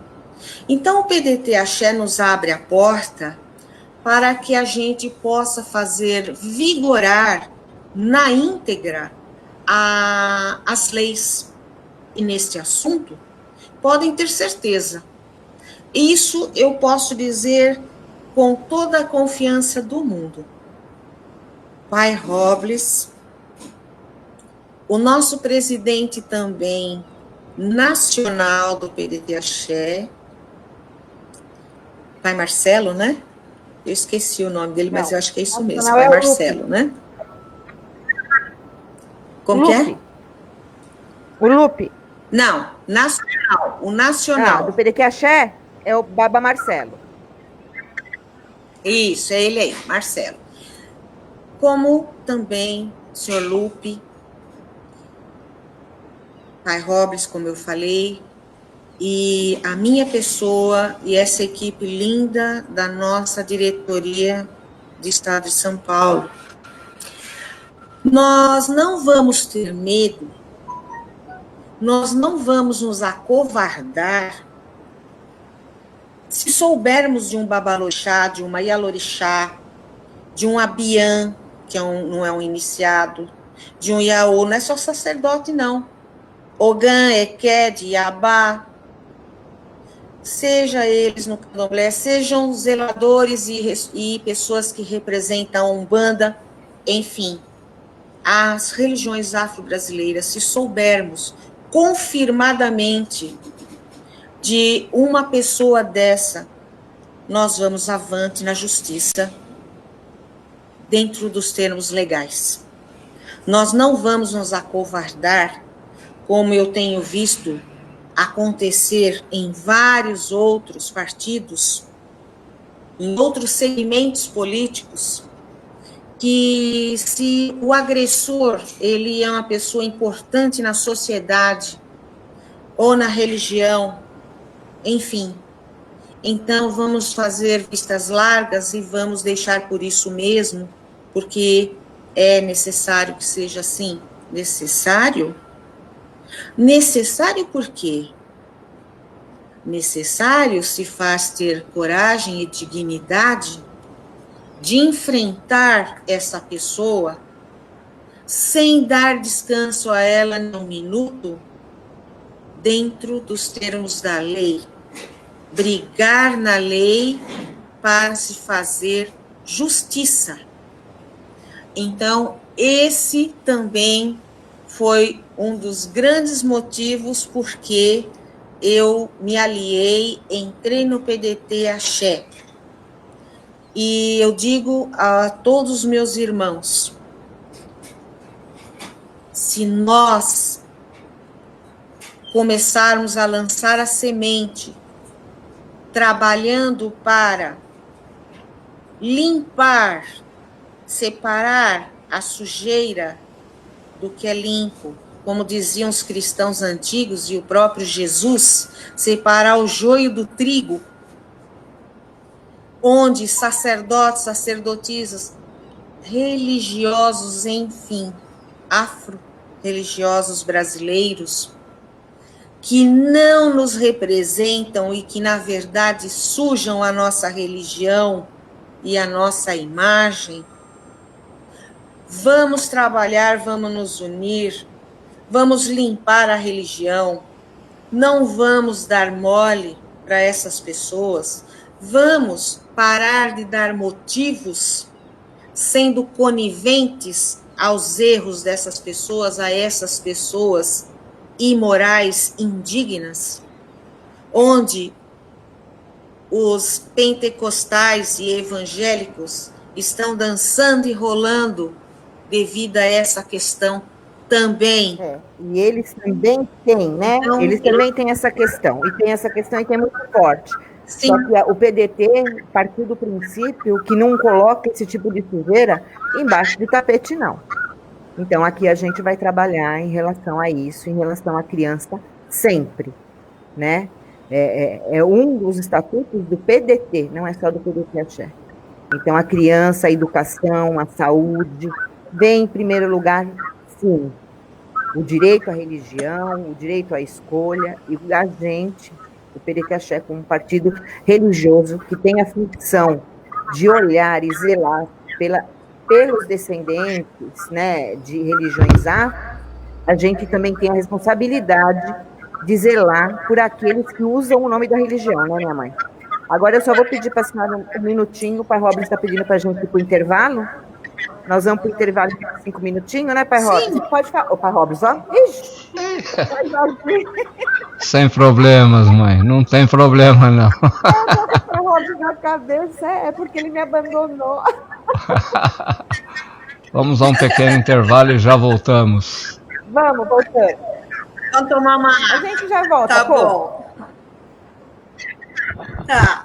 Então o PDT Axé nos abre a porta para que a gente possa fazer vigorar na íntegra as leis. E neste assunto, podem ter certeza. Isso eu posso dizer com toda a confiança do mundo. Pai Robles, o nosso presidente também nacional do PDT Axé, Pai Marcelo, né? Eu esqueci o nome dele, mas eu acho que é isso mesmo, Pai Marcelo, né? Como que é? O Lupe. Não, nacional, o nacional. Do PDT Axé é o Baba Marcelo. Isso, é ele aí, Marcelo. Como também o senhor Lupe, Pai Robles, como eu falei, e a minha pessoa e essa equipe linda da nossa diretoria de Estado de São Paulo. Nós não vamos ter medo, nós não vamos nos acovardar se soubermos de um babalorixá, de uma ialorixá, de um abiã, que não é um iniciado, de um iaô, não é só sacerdote, não. Ogã, Eked, Iabá, seja eles no candomblé, sejam zeladores e pessoas que representam a Umbanda, enfim, as religiões afro-brasileiras, se soubermos confirmadamente de uma pessoa dessa, nós vamos avante na justiça, dentro dos termos legais. Nós não vamos nos acovardar, como eu tenho visto acontecer em vários outros partidos, em outros segmentos políticos, que se o agressor ele é uma pessoa importante na sociedade ou na religião, enfim, então vamos fazer vistas largas e vamos deixar por isso mesmo, porque é necessário que seja assim. Necessário? Necessário por quê? Necessário se faz ter coragem e dignidade de enfrentar essa pessoa sem dar descanso a ela nem um minuto, dentro dos termos da lei. Brigar na lei para se fazer justiça. Então, esse também foi um dos grandes motivos porque eu me aliei, entrei no PDT Axé. E eu digo a todos os meus irmãos, se nós começarmos a lançar a semente, trabalhando para limpar, separar a sujeira do que é limpo, como diziam os cristãos antigos e o próprio Jesus, separar o joio do trigo, onde sacerdotes, sacerdotisas, religiosos, enfim, afro-religiosos brasileiros, que não nos representam e que, na verdade, sujam a nossa religião e a nossa imagem, vamos trabalhar, vamos nos unir, vamos limpar a religião, não vamos dar mole para essas pessoas, vamos parar de dar motivos, sendo coniventes aos erros dessas pessoas, a essas pessoas imorais, indignas, onde os pentecostais e evangélicos estão dançando e rolando devido a essa questão também. E eles também têm, né? Então, eles também têm essa questão, e tem essa questão e tem muito forte. Sim. Só que o PDT partiu do princípio que não coloca esse tipo de sujeira embaixo de tapete, não. Então, aqui a gente vai trabalhar em relação a isso, em relação à criança, sempre, né? É um dos estatutos do PDT, não é só do PDT Axé. Então, a criança, a educação, a saúde, vem em primeiro lugar, sim, o direito à religião, o direito à escolha, e a gente, o PDT Axé, como um partido religioso que tem a função de olhar e zelar pelos descendentes, né, de religiões afro, a gente também tem a responsabilidade de zelar por aqueles que usam o nome da religião, né, minha mãe? Agora eu só vou pedir para a senhora um minutinho, o pai Robles está pedindo para a gente ir para o intervalo. Nós vamos para o intervalo de 5 minutinhos, né, pai Robles? Sim. Pode falar. Ô, pai Robles, ó. Ixi, sem problemas, mãe. Não tem problema, não. O pai Robles na cabeça é porque ele me abandonou. Vamos a um pequeno intervalo e já voltamos. Vamos, voltando. Vamos tomar uma... A gente já volta, tá bom. Tá.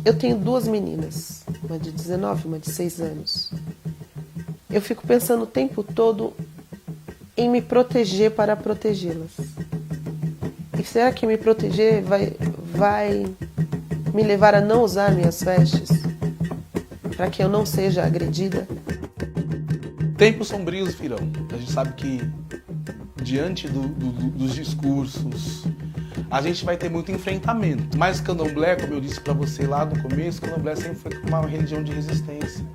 Eu tenho 2 meninas, uma de 19 e uma de 6 anos. Eu fico pensando o tempo todo em me proteger para protegê-las. E será que me proteger vai me levar a não usar minhas vestes? Para que eu não seja agredida? Tempos sombrios virão. A gente sabe que diante dos discursos, a gente vai ter muito enfrentamento. Mas o candomblé, como eu disse para você lá no começo, o candomblé sempre foi uma religião de resistência.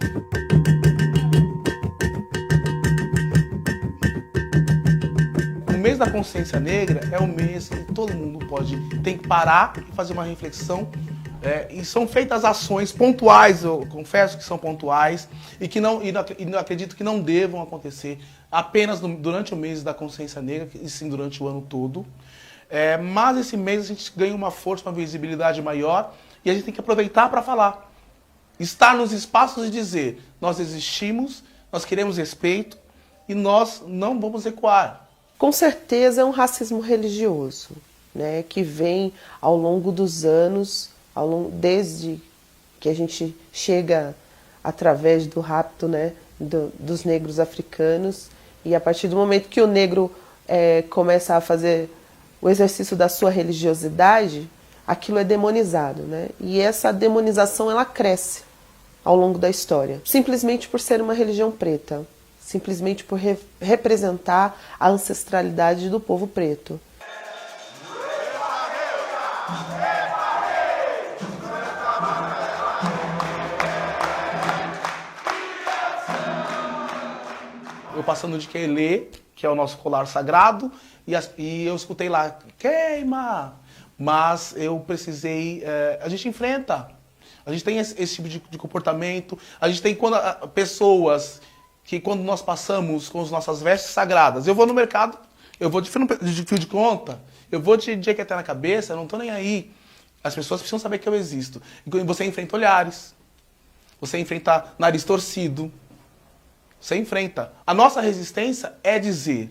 O mês da consciência negra é o mês que todo mundo tem que parar e fazer uma reflexão E são feitas ações pontuais, eu confesso que são pontuais, e que não acredito que não devam acontecer apenas durante o mês da consciência negra, e sim durante o ano todo. Mas esse mês a gente ganha uma força, uma visibilidade maior, e a gente tem que aproveitar para falar. Estar nos espaços e dizer, nós existimos, nós queremos respeito, e nós não vamos recuar. Com certeza é um racismo religioso, né, que vem ao longo dos anos, desde que a gente chega através do rapto, né, dos negros africanos, e a partir do momento que o negro começa a fazer o exercício da sua religiosidade, aquilo é demonizado, né, e essa demonização ela cresce ao longo da história, simplesmente por ser uma religião preta, simplesmente por representar a ancestralidade do povo preto. Eu passando de Quelê, que é o nosso colar sagrado, e eu escutei lá, queima! Mas eu precisei... a gente enfrenta. A gente tem esse tipo de comportamento. A gente tem pessoas que quando nós passamos com as nossas vestes sagradas, eu vou no mercado, eu vou de fio de conta, eu vou de jequeté na cabeça, eu não estou nem aí. As pessoas precisam saber que eu existo. E você enfrenta olhares, você enfrenta nariz torcido, você enfrenta. A nossa resistência é dizer,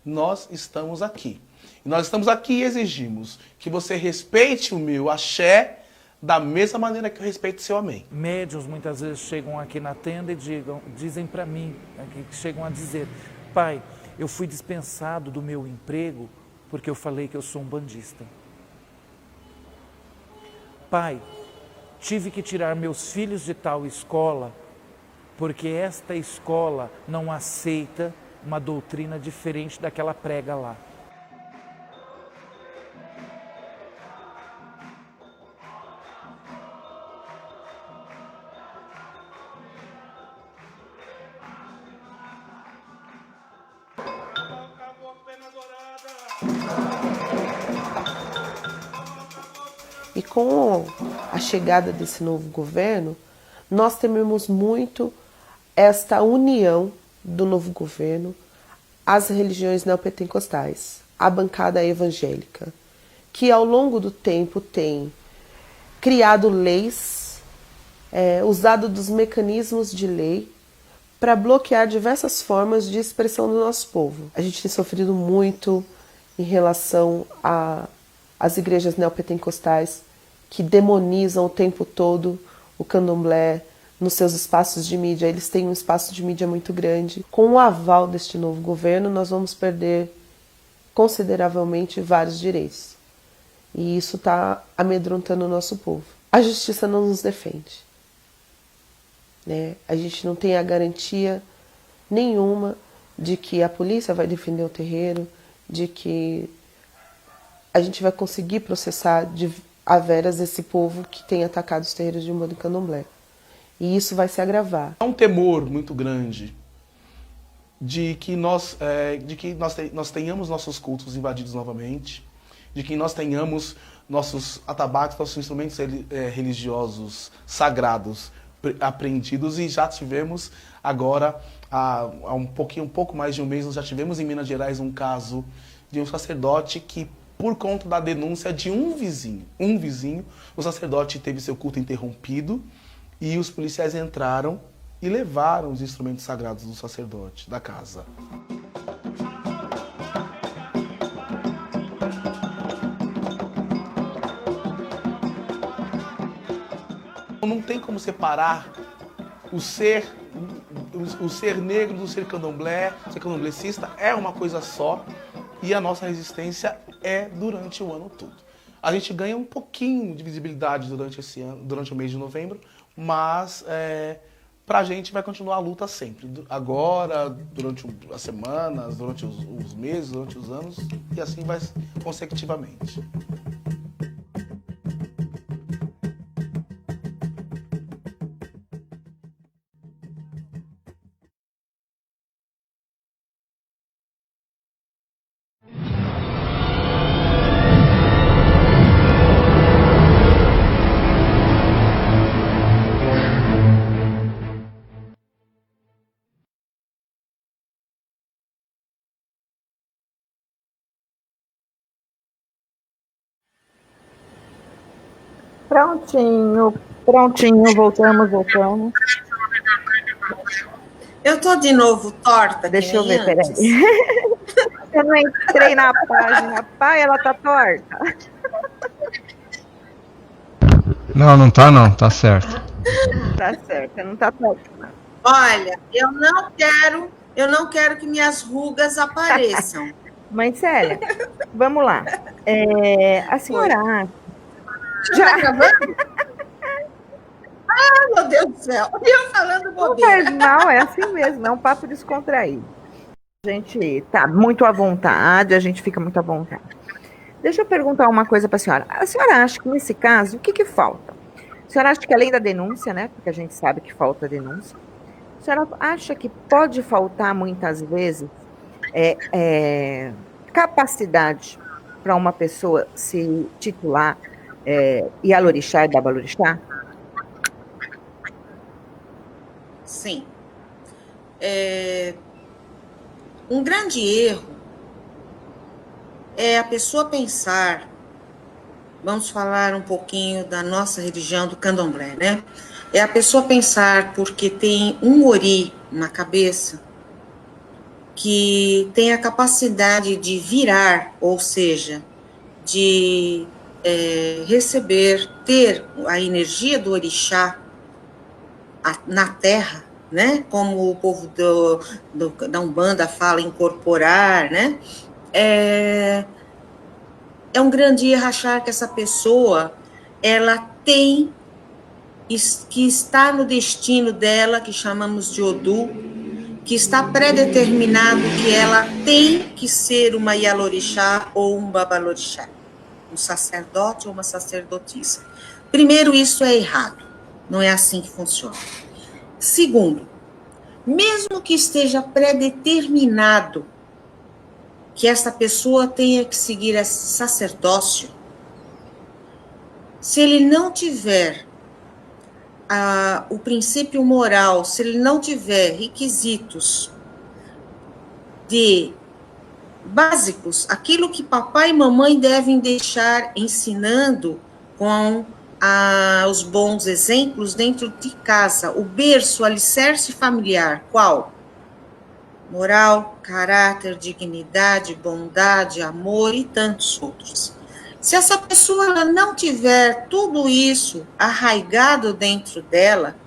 nós estamos aqui. E nós estamos aqui e exigimos que você respeite o meu axé da mesma maneira que eu respeito o seu amém. Médiuns muitas vezes chegam aqui na tenda e dizem para mim, chegam a dizer, pai, eu fui dispensado do meu emprego porque eu falei que eu sou um bandista. Pai, tive que tirar meus filhos de tal escola porque esta escola não aceita uma doutrina diferente daquela prega lá. E com a chegada desse novo governo, nós tememos muito esta união do novo governo às religiões neopentecostais, à bancada evangélica, que ao longo do tempo tem criado leis, usado dos mecanismos de lei para bloquear diversas formas de expressão do nosso povo. A gente tem sofrido muito em relação às igrejas neopentecostais que demonizam o tempo todo o candomblé nos seus espaços de mídia. Eles têm um espaço de mídia muito grande. Com o aval deste novo governo, nós vamos perder consideravelmente vários direitos. E isso está amedrontando o nosso povo. A justiça não nos defende, né? A gente não tem a garantia nenhuma de que a polícia vai defender o terreiro, de que a gente vai conseguir processar a veras esse povo que tem atacado os terreiros de Umbanda e Candomblé. E isso vai se agravar. Há um temor muito grande de que nós tenhamos nossos cultos invadidos novamente, de que nós tenhamos nossos atabaques, nossos instrumentos religiosos sagrados apreendidos, e já tivemos agora, há um pouco mais de um mês, nós já tivemos em Minas Gerais um caso de um sacerdote que, por conta da denúncia de um vizinho, o sacerdote teve seu culto interrompido e os policiais entraram e levaram os instrumentos sagrados do sacerdote da casa. Não tem como separar o ser negro do ser candomblé, ser candomblecista é uma coisa só, e a nossa resistência é durante o ano todo. A gente ganha um pouquinho de visibilidade durante esse ano, durante o mês de novembro, mas pra gente vai continuar a luta sempre. Agora, durante as semanas, durante os meses, durante os anos, e assim vai consecutivamente. Prontinho, prontinho, voltamos. Eu tô de novo torta, Deixa que eu nem ver, peraí. antes. Eu não entrei na página. Pai, ela tá torta. Não, não tá não, tá certo. Tá certo, não tá torta. Olha, eu não quero que minhas rugas apareçam. Mãe Célia, vamos lá. A senhora acha... Já tá gravando? Ah, meu Deus do céu. Eu falando Não bobeira. faz mal, é assim mesmo, é um papo descontraído. A gente tá muito à vontade, a gente fica muito à vontade. Deixa eu perguntar uma coisa para a senhora. A senhora acha que nesse caso, o que falta? A senhora acha que além da denúncia, né? Porque a gente sabe que falta denúncia. A senhora acha que pode faltar muitas vezes capacidade para uma pessoa se titular Ialorixá e Babalorixá? Sim. Um grande erro é a pessoa pensar, vamos falar um pouquinho da nossa religião do candomblé, né? É a pessoa pensar porque tem um ori na cabeça que tem a capacidade de virar, ou seja, de receber, ter a energia do orixá na terra, né? Como o povo da Umbanda fala, incorporar, né? É um grande erro achar que essa pessoa, ela tem que está no destino dela, que chamamos de Odu, que está predeterminado que ela tem que ser uma Ialorixá ou um Babalorixá, um sacerdote ou uma sacerdotisa. Primeiro, isso é errado, não é assim que funciona. Segundo, mesmo que esteja predeterminado que essa pessoa tenha que seguir esse sacerdócio, se ele não tiver o princípio moral, se ele não tiver requisitos básicos, aquilo que papai e mamãe devem deixar ensinando com os bons exemplos dentro de casa, o berço, o alicerce familiar, qual? Moral, caráter, dignidade, bondade, amor e tantos outros. Se essa pessoa ela não tiver tudo isso arraigado dentro dela,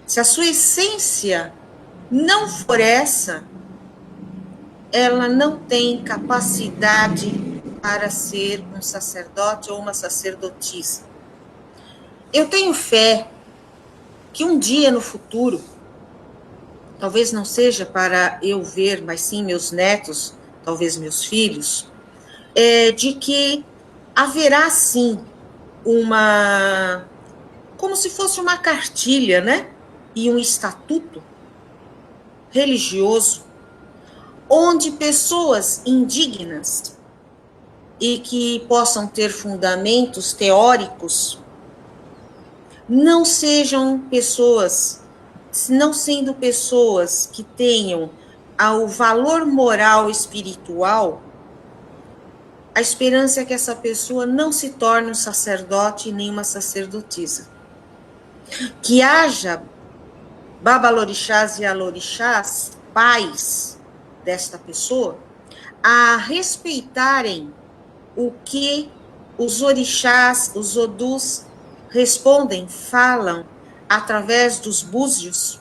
se a sua essência não for essa, ela não tem capacidade para ser um sacerdote ou uma sacerdotisa. Eu tenho fé que um dia no futuro, talvez não seja para eu ver, mas sim meus netos, talvez meus filhos, de que haverá sim como se fosse uma cartilha, né? E um estatuto religioso, onde pessoas indignas e que possam ter fundamentos teóricos não sejam pessoas, não sendo pessoas que tenham o valor moral e espiritual, a esperança é que essa pessoa não se torne um sacerdote nem uma sacerdotisa. Que haja babalorixás e alorixás, pais desta pessoa, a respeitarem o que os orixás, os odus respondem, falam através dos búzios,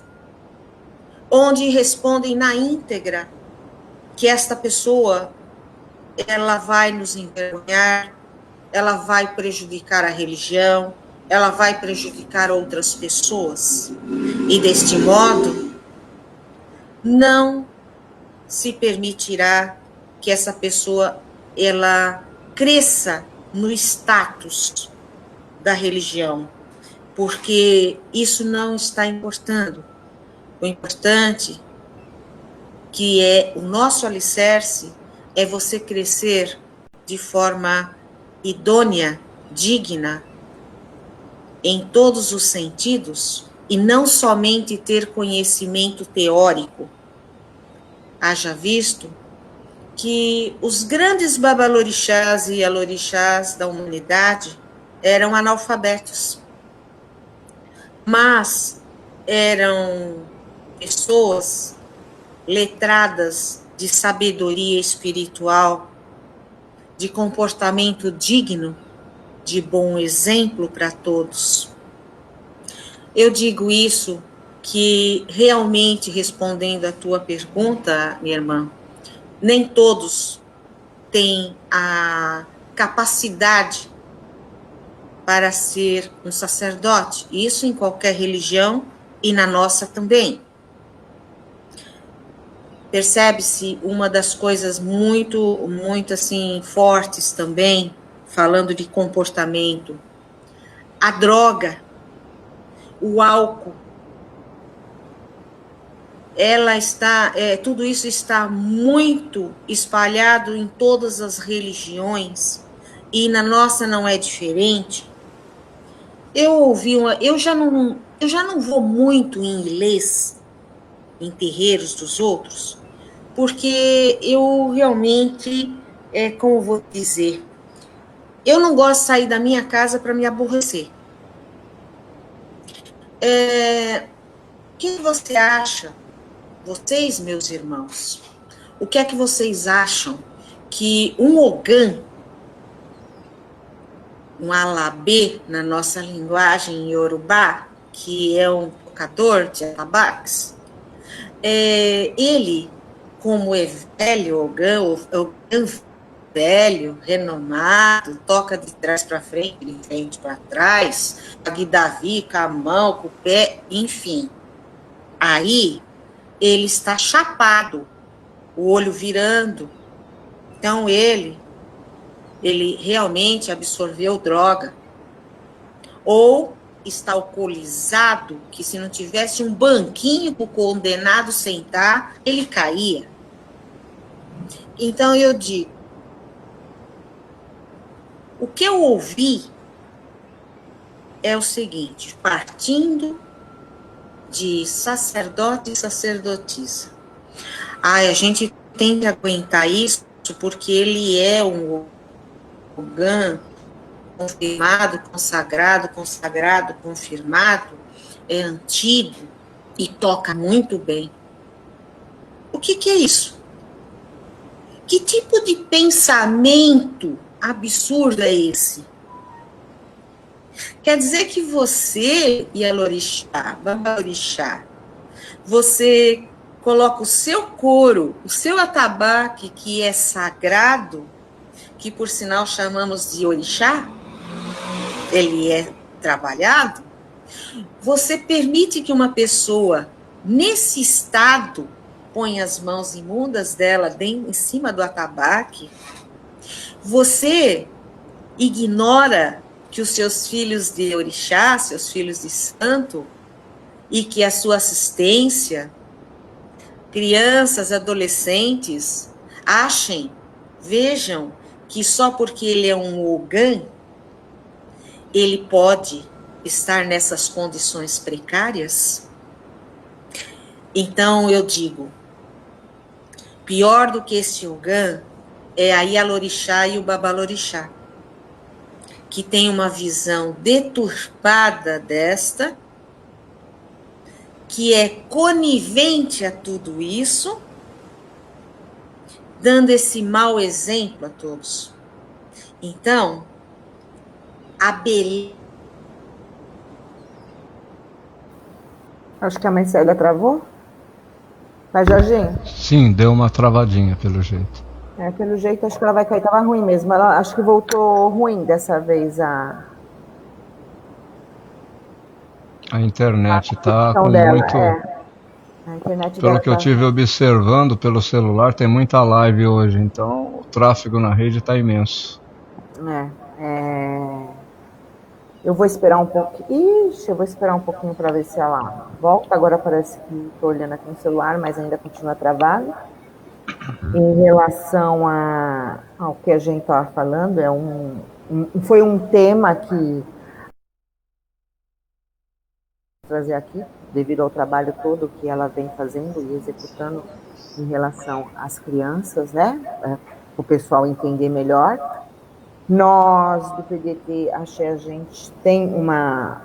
onde respondem na íntegra que esta pessoa ela vai nos envergonhar, ela vai prejudicar a religião, ela vai prejudicar outras pessoas. E deste modo, não se permitirá que essa pessoa ela cresça no status da religião, porque isso não está importando. O importante que é o nosso alicerce é você crescer de forma idônea, digna, em todos os sentidos, e não somente ter conhecimento teórico. Haja visto que os grandes babalorixás e alorixás da humanidade, eram analfabetos, mas eram pessoas letradas, de sabedoria espiritual, de comportamento digno, de bom exemplo para todos. Eu digo isso que realmente, respondendo a tua pergunta, minha irmã, nem todos têm a capacidade para ser um sacerdote, isso em qualquer religião e na nossa também. Percebe-se uma das coisas muito assim fortes também, falando de comportamento, a droga, o álcool, tudo isso está muito espalhado em todas as religiões, e na nossa não é diferente. Eu já não vou muito em ilês, em terreiros dos outros, porque eu realmente, como vou dizer, eu não gosto de sair da minha casa para me aborrecer. O que você acha, vocês, meus irmãos, o que é que vocês acham que um Ogã, um alabê, na nossa linguagem iorubá, que é um tocador de atabaques, ele, como é velho, Ogã velho, renomado, toca de trás para frente, de frente para trás, Davi com a mão, com o pé, enfim. Aí, ele está chapado, o olho virando. Então, ele realmente absorveu droga. Ou está alcoolizado, que se não tivesse um banquinho para o condenado sentar, ele caía. Então, eu digo, o que eu ouvi é o seguinte, partindo de sacerdote e sacerdotisa. A gente tem que aguentar isso porque ele é um Ogã confirmado, consagrado, confirmado, é antigo e toca muito bem. O que é isso? Que tipo de pensamento absurdo é esse? Quer dizer que você, Yalorixá, Babalorixá, você coloca o seu couro, o seu atabaque, que é sagrado, que por sinal chamamos de orixá, ele é trabalhado, você permite que uma pessoa, nesse estado, ponha as mãos imundas dela em cima do atabaque, você ignora que os seus filhos de orixá, seus filhos de santo, e que a sua assistência, crianças, adolescentes, vejam que só porque ele é um Ogã, ele pode estar nessas condições precárias? Então eu digo, pior do que esse Ogã é a Yalorixá e o Babalorixá, que tem uma visão deturpada desta, que é conivente a tudo isso, dando esse mau exemplo a todos. Então, a beleza... Acho que a mãe Célia travou. Mas, Jorginho? Sim, deu uma travadinha pelo jeito. Pelo jeito, acho que ela vai cair. Tava ruim mesmo. Ela acho que voltou ruim dessa vez a internet tá com dela, muito... A internet Pelo dela que eu tá... tive observando pelo celular, tem muita live hoje, então o tráfego na rede está imenso. Eu vou esperar um pouquinho. Eu vou esperar um pouquinho para ver se ela volta. Agora parece que estou olhando aqui no celular, mas ainda continua travado. Em relação ao que a gente estava falando, foi um tema que trazer aqui, devido ao trabalho todo que ela vem fazendo e executando em relação às crianças, né? Para o pessoal entender melhor. Nós, do PDT Axé, a gente tem uma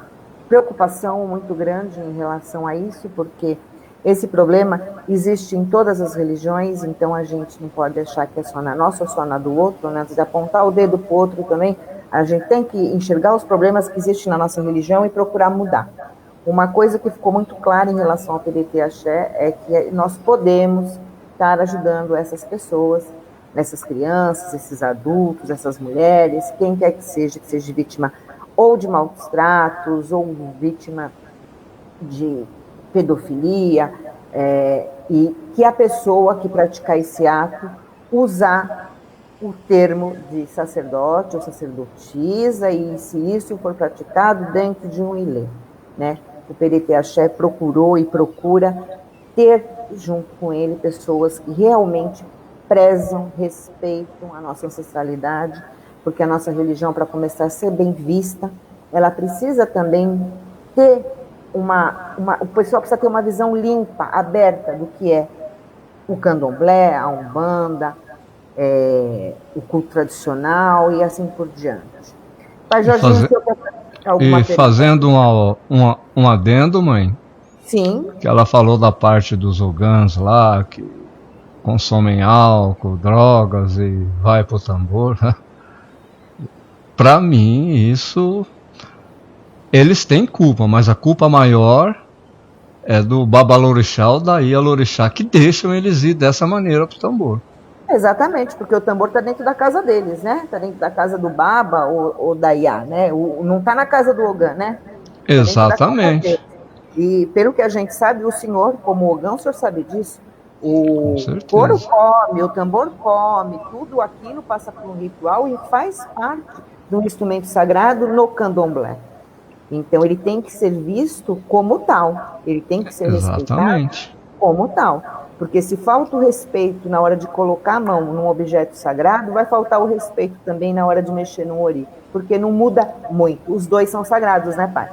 preocupação muito grande em relação a isso, porque esse problema existe em todas as religiões, então a gente não pode achar que é só na nossa ou só na do outro, né? Antes de apontar o dedo para o outro também, a gente tem que enxergar os problemas que existem na nossa religião e procurar mudar. Uma coisa que ficou muito clara em relação ao PDT Axé é que nós podemos estar ajudando essas pessoas, essas crianças, esses adultos, essas mulheres, quem quer que seja vítima ou de maus tratos, ou vítima de pedofilia, e que a pessoa que praticar esse ato usar o termo de sacerdote ou sacerdotisa, e se isso for praticado dentro de um ilê, né? O PDT Axé procurou e procura ter junto com ele pessoas que realmente prezam, respeitam a nossa ancestralidade, porque a nossa religião, para começar a ser bem vista, ela precisa também ter o pessoal precisa ter uma visão limpa, aberta do que é o candomblé, a umbanda, o culto tradicional e assim por diante. Pai Jorginho, e fazendo um adendo, mãe. Sim. Que ela falou da parte dos ogãs lá, que consomem álcool, drogas e vai pro tambor. Para mim, isso... Eles têm culpa, mas a culpa maior é do Babalorixá ou da Ialorixá, que deixam eles ir dessa maneira pro tambor. Exatamente, porque o tambor está dentro da casa deles, né? Está dentro da casa do Baba ou da Iá, né? Não está na casa do Ogã, né? Tá exatamente. E pelo que a gente sabe, o senhor, como Ogã, o senhor sabe disso, o coro come, o tambor come, tudo aquilo passa por um ritual e faz parte do instrumento sagrado no candomblé. Então ele tem que ser visto como tal, ele tem que ser respeitado como tal. Porque se falta o respeito na hora de colocar a mão num objeto sagrado, vai faltar o respeito também na hora de mexer num ori. Porque não muda muito. Os dois são sagrados, né, pai?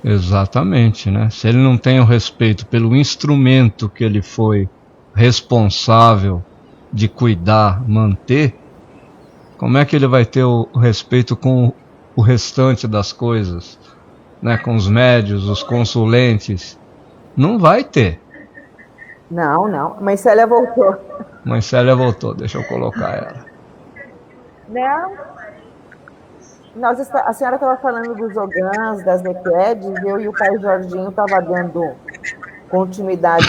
Exatamente, né? Se ele não tem o respeito pelo instrumento que ele foi responsável de cuidar, manter, como é que ele vai ter o respeito com o restante das coisas? Né? Com os médios, os consulentes? Não vai ter. Não. Mãe Célia voltou. Mãe Célia voltou, deixa eu colocar ela. Não. A senhora estava falando dos ogãs, das nequedes, eu e o pai Jorginho estava dando continuidade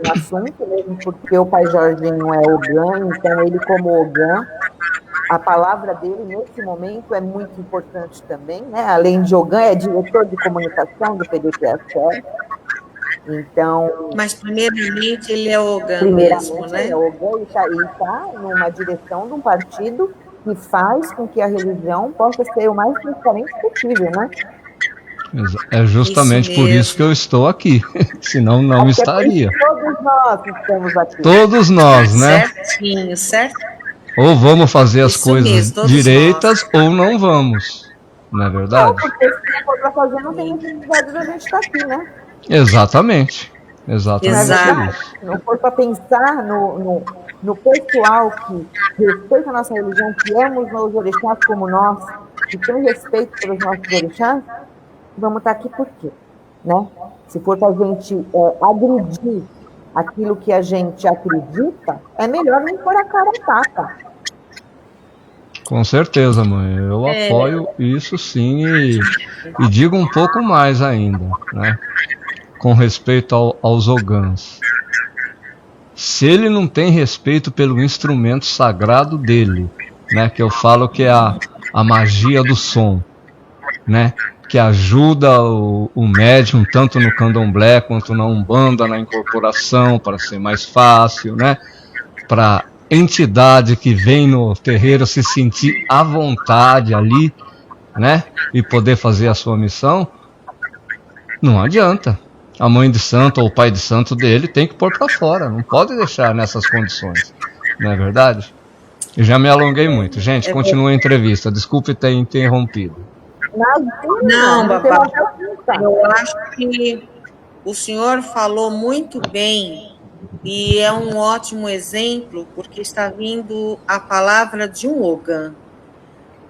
no assunto, mesmo porque o pai Jorginho é ogã, então ele como ogã, a palavra dele nesse momento é muito importante também, né? Além de ogã, é diretor de comunicação do PDT Axé. Então, mas primeiramente ele é ogã mesmo, né? Ele é ogã e está numa direção de um partido que faz com que a religião possa ser o mais transparente possível, né? É justamente por isso que eu estou aqui, senão não estaria. Todos nós estamos aqui. Todos nós, né? Certinho, certo? Ou vamos fazer as Isso coisas mesmo, direitas ou não vamos, não é verdade? Não, porque se não for para fazer, não tem necessidade da gente estar aqui, né? Exatamente. Exato. Se não for para pensar no pessoal que respeita a nossa religião, que ama os nossos orixás como nós, que tem respeito pelos nossos orixás, vamos estar aqui por quê? Né? Se for para a gente agredir aquilo que a gente acredita, é melhor nem pôr a cara a tapa. Com certeza, mãe. Eu apoio isso sim e digo um pouco mais ainda, né? Com respeito aos ogãs. Se ele não tem respeito pelo instrumento sagrado dele, né? Que eu falo que é a magia do som, né? Que ajuda o médium tanto no candomblé quanto na umbanda, na incorporação, para ser mais fácil, né? Para entidade que vem no terreiro se sentir à vontade ali, né? E poder fazer a sua missão, não adianta. A mãe de santo ou o pai de santo dele tem que pôr para fora, não pode deixar nessas condições, não é verdade? Eu já me alonguei muito. Gente, continua a entrevista, desculpe ter interrompido. Não, babá, eu acho que o senhor falou muito bem e é um ótimo exemplo porque está vindo a palavra de um ogã.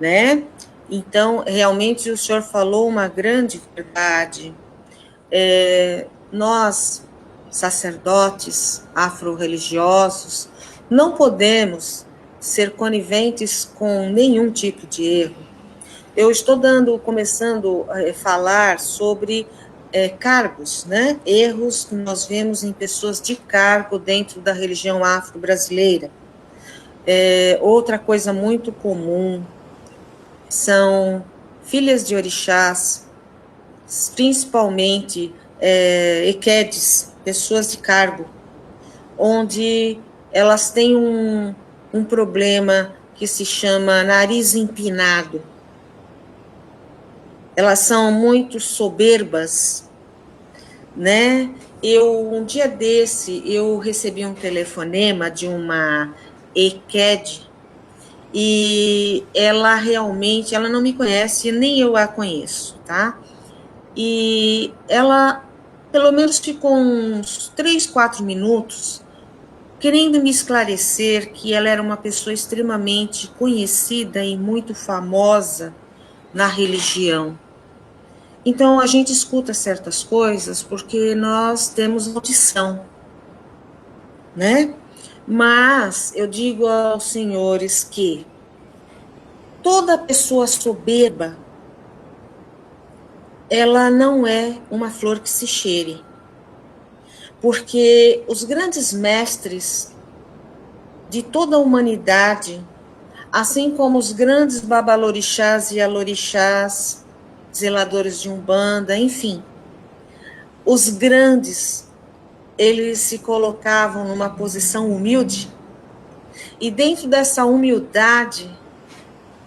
né? Então, realmente, o senhor falou uma grande verdade. Nós, sacerdotes afro-religiosos, não podemos ser coniventes com nenhum tipo de erro. Eu estou começando a falar sobre cargos, né? Erros que nós vemos em pessoas de cargo dentro da religião afro-brasileira. Outra coisa muito comum são filhas de orixás, principalmente equedes, pessoas de cargo, onde elas têm um problema que se chama nariz empinado. Elas são muito soberbas, né? Um dia desse, eu recebi um telefonema de uma equede, e ela realmente, ela não me conhece, nem eu a conheço, tá? E ela, pelo menos, ficou uns 3, 4 minutos querendo me esclarecer que ela era uma pessoa extremamente conhecida e muito famosa na religião. Então, a gente escuta certas coisas porque nós temos audição, né? Mas eu digo aos senhores que toda pessoa soberba, ela não é uma flor que se cheire. Porque os grandes mestres de toda a humanidade, assim como os grandes babalorixás e alorixás, zeladores de Umbanda, enfim, os grandes, eles se colocavam numa posição humilde, e dentro dessa humildade,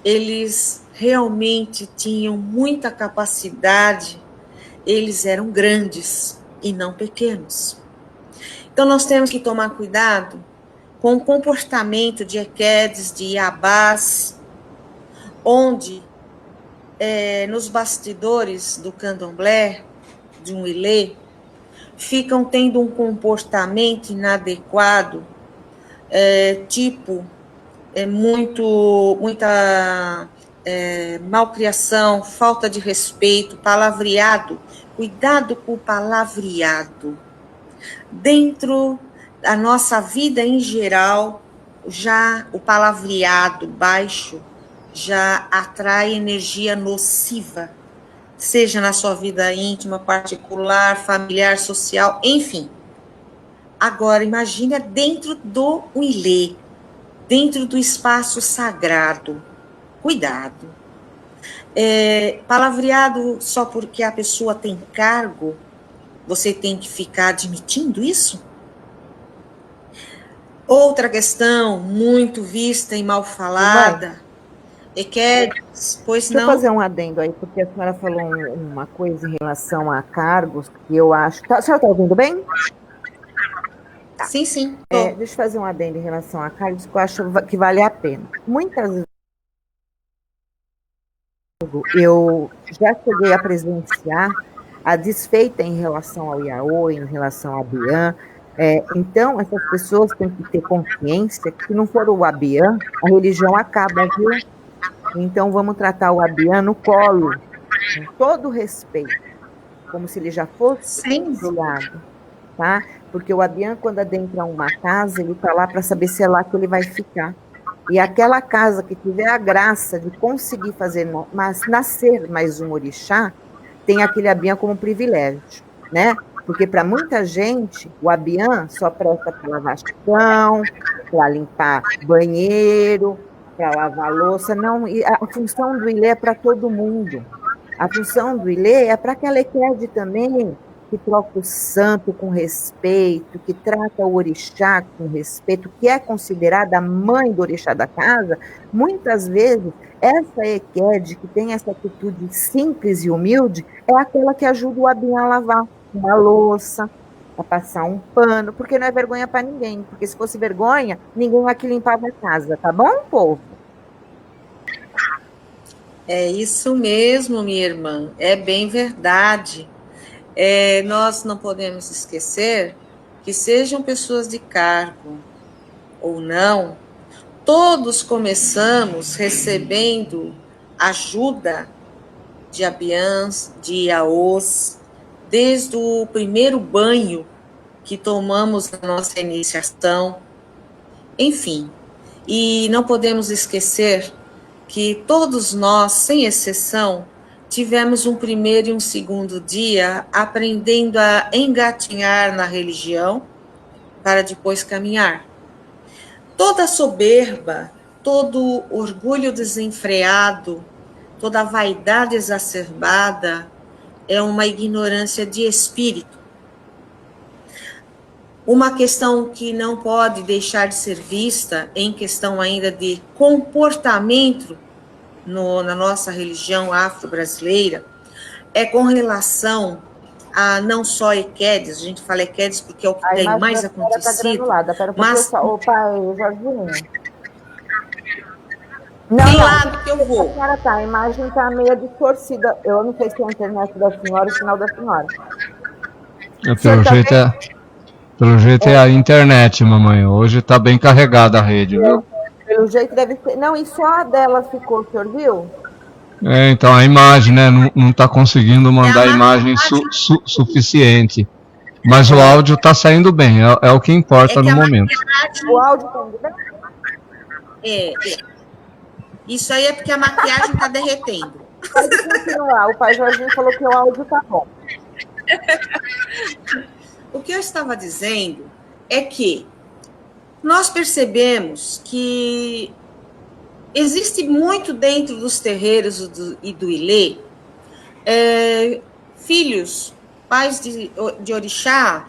eles realmente tinham muita capacidade, eles eram grandes e não pequenos. Então, nós temos que tomar cuidado com o comportamento de equedes, de iabás, onde, nos bastidores do candomblé, de um ilê, ficam tendo um comportamento inadequado, muita malcriação, falta de respeito, palavreado. Cuidado com o palavreado. Dentro da nossa vida em geral, já o palavreado baixo já atrai energia nociva, seja na sua vida íntima, particular, familiar, social, enfim. Agora, imagina dentro do ilê, dentro do espaço sagrado. Cuidado. Palavreado só porque a pessoa tem cargo, você tem que ficar admitindo isso? Outra questão muito vista e mal falada é que pois Deixa eu não. fazer um adendo aí, porque a senhora falou uma coisa em relação a cargos que eu acho. A senhora está ouvindo bem? Tá. Sim, sim. Deixa eu fazer um adendo em relação a cargos que eu acho que vale a pena. Muitas vezes eu já cheguei a presenciar a desfeita em relação ao Iaô, em relação ao Abian. Então, essas pessoas têm que ter consciência que, se não for o Abian, a religião acaba, viu? Então, vamos tratar o Abian no colo, com todo respeito, como se ele já fosse embrulhado, tá? Porque o Abian, quando adentra uma casa, ele está lá para saber se é lá que ele vai ficar. E aquela casa que tiver a graça de conseguir fazer nascer mais um orixá, tem aquele Abian como privilégio, né? Porque para muita gente, o Abian só presta para lavar chão, para limpar banheiro, para lavar louça. Não, e a função do ilê é para todo mundo. A função do ilê é para aquela equede também, que troca o santo com respeito, que trata o orixá com respeito, que é considerada a mãe do orixá da casa. Muitas vezes, essa equede, que tem essa atitude simples e humilde, é aquela que ajuda o Abian a lavar uma louça, a passar um pano, porque não é vergonha para ninguém, porque se fosse vergonha, ninguém aqui limpava a casa, tá bom, povo? É isso mesmo, minha irmã, é bem verdade. Nós não podemos esquecer que, sejam pessoas de cargo ou não, todos começamos recebendo ajuda de abiãs, de iaôs, desde o primeiro banho que tomamos na nossa iniciação, enfim. E não podemos esquecer que todos nós, sem exceção, tivemos um primeiro e um segundo dia aprendendo a engatinhar na religião para depois caminhar. Toda soberba, todo orgulho desenfreado, toda vaidade exacerbada é uma ignorância de espírito. Uma questão que não pode deixar de ser vista, em questão ainda de comportamento na nossa religião afro-brasileira, é com relação a não só EQUEDES, a gente fala EQUEDES porque é o que tem mais acontecido, mas... O pai, Jorginho. Tem lado que eu vou. A imagem está meio distorcida. Eu não sei se é a internet da senhora ou o sinal da senhora. Pelo jeito é a internet, mamãe. Hoje está bem carregada a rede, viu? Pelo jeito deve ser. Não, e só a dela ficou, o senhor viu? Então a imagem, né? Não está conseguindo mandar a imagem suficiente. Mas o áudio está saindo bem, é o que importa no momento. O áudio está indo bem? Isso aí é porque a maquiagem está derretendo. Pode continuar. O pai Jorginho falou que o áudio está bom. O que eu estava dizendo é que nós percebemos que existe muito dentro dos terreiros e do Ilê, filhos, pais de orixá,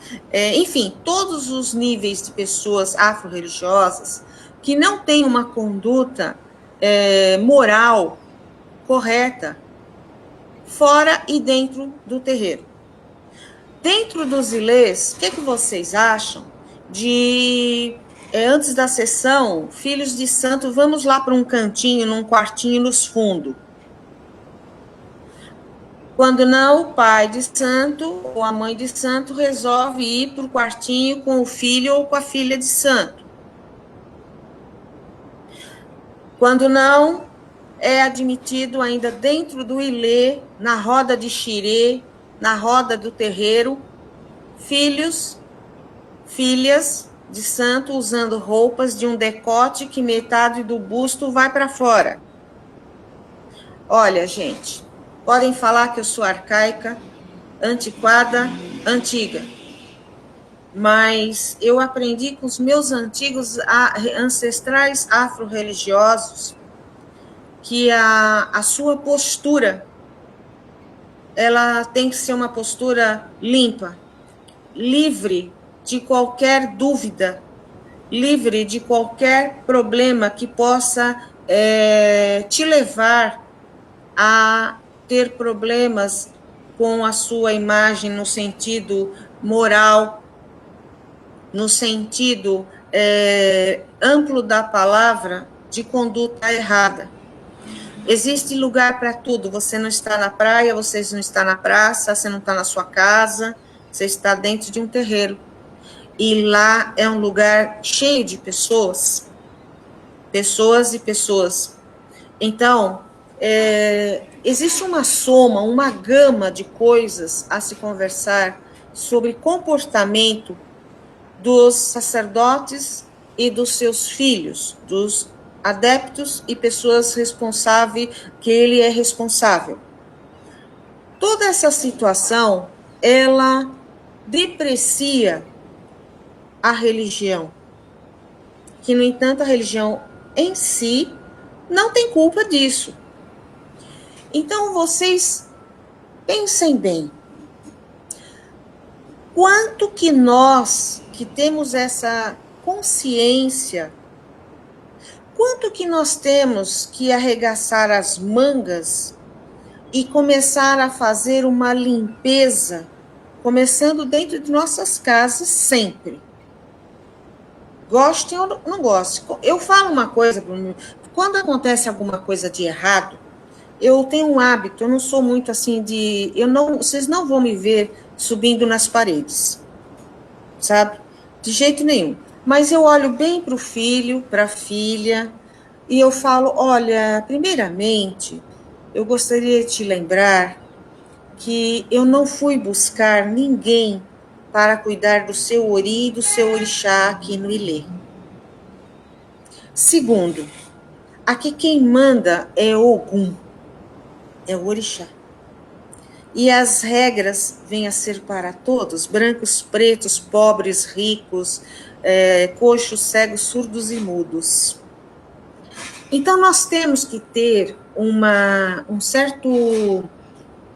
enfim, todos os níveis de pessoas afro-religiosas que não têm uma conduta moral correta fora e dentro do terreiro. Dentro dos ilês, o que vocês acham de, antes da sessão, filhos de santo, vamos lá para um cantinho, num quartinho nos fundos? Quando não, o pai de santo ou a mãe de santo resolve ir para o quartinho com o filho ou com a filha de santo. Quando não, é admitido ainda dentro do ilê, na roda de xirê, na roda do terreiro, filhos, filhas de santo usando roupas de um decote que metade do busto vai para fora. Olha, gente, podem falar que eu sou arcaica, antiquada, antiga, mas eu aprendi com os meus antigos ancestrais afro-religiosos que a sua postura, ela tem que ser uma postura limpa, livre de qualquer dúvida, livre de qualquer problema que possa te levar a ter problemas com a sua imagem no sentido moral, no sentido amplo da palavra, de conduta errada. Existe lugar para tudo. Você não está na praia, você não está na praça, você não está na sua casa, você está dentro de um terreiro. E lá é um lugar cheio de pessoas. Pessoas e pessoas. Então, existe uma soma, uma gama de coisas a se conversar sobre comportamento dos sacerdotes e dos seus filhos, dos adeptos e pessoas responsáveis, que ele é responsável. Toda essa situação, ela deprecia a religião, que, no entanto, a religião em si não tem culpa disso. Então, vocês pensem bem. Quanto que nós, que temos essa consciência, quanto que nós temos que arregaçar as mangas e começar a fazer uma limpeza, começando dentro de nossas casas sempre. Gostem ou não gostem. Eu falo uma coisa, quando acontece alguma coisa de errado, eu tenho um hábito, eu não sou muito assim de... vocês não vão me ver subindo nas paredes, sabe? De jeito nenhum. Mas eu olho bem para o filho, para a filha, e eu falo, olha, primeiramente, eu gostaria de te lembrar que eu não fui buscar ninguém para cuidar do seu ori e do seu orixá aqui no Ilê. Segundo, aqui quem manda é Ogum, é o orixá. E as regras vêm a ser para todos, brancos, pretos, pobres, ricos, coxos, cegos, surdos e mudos. Então nós temos que ter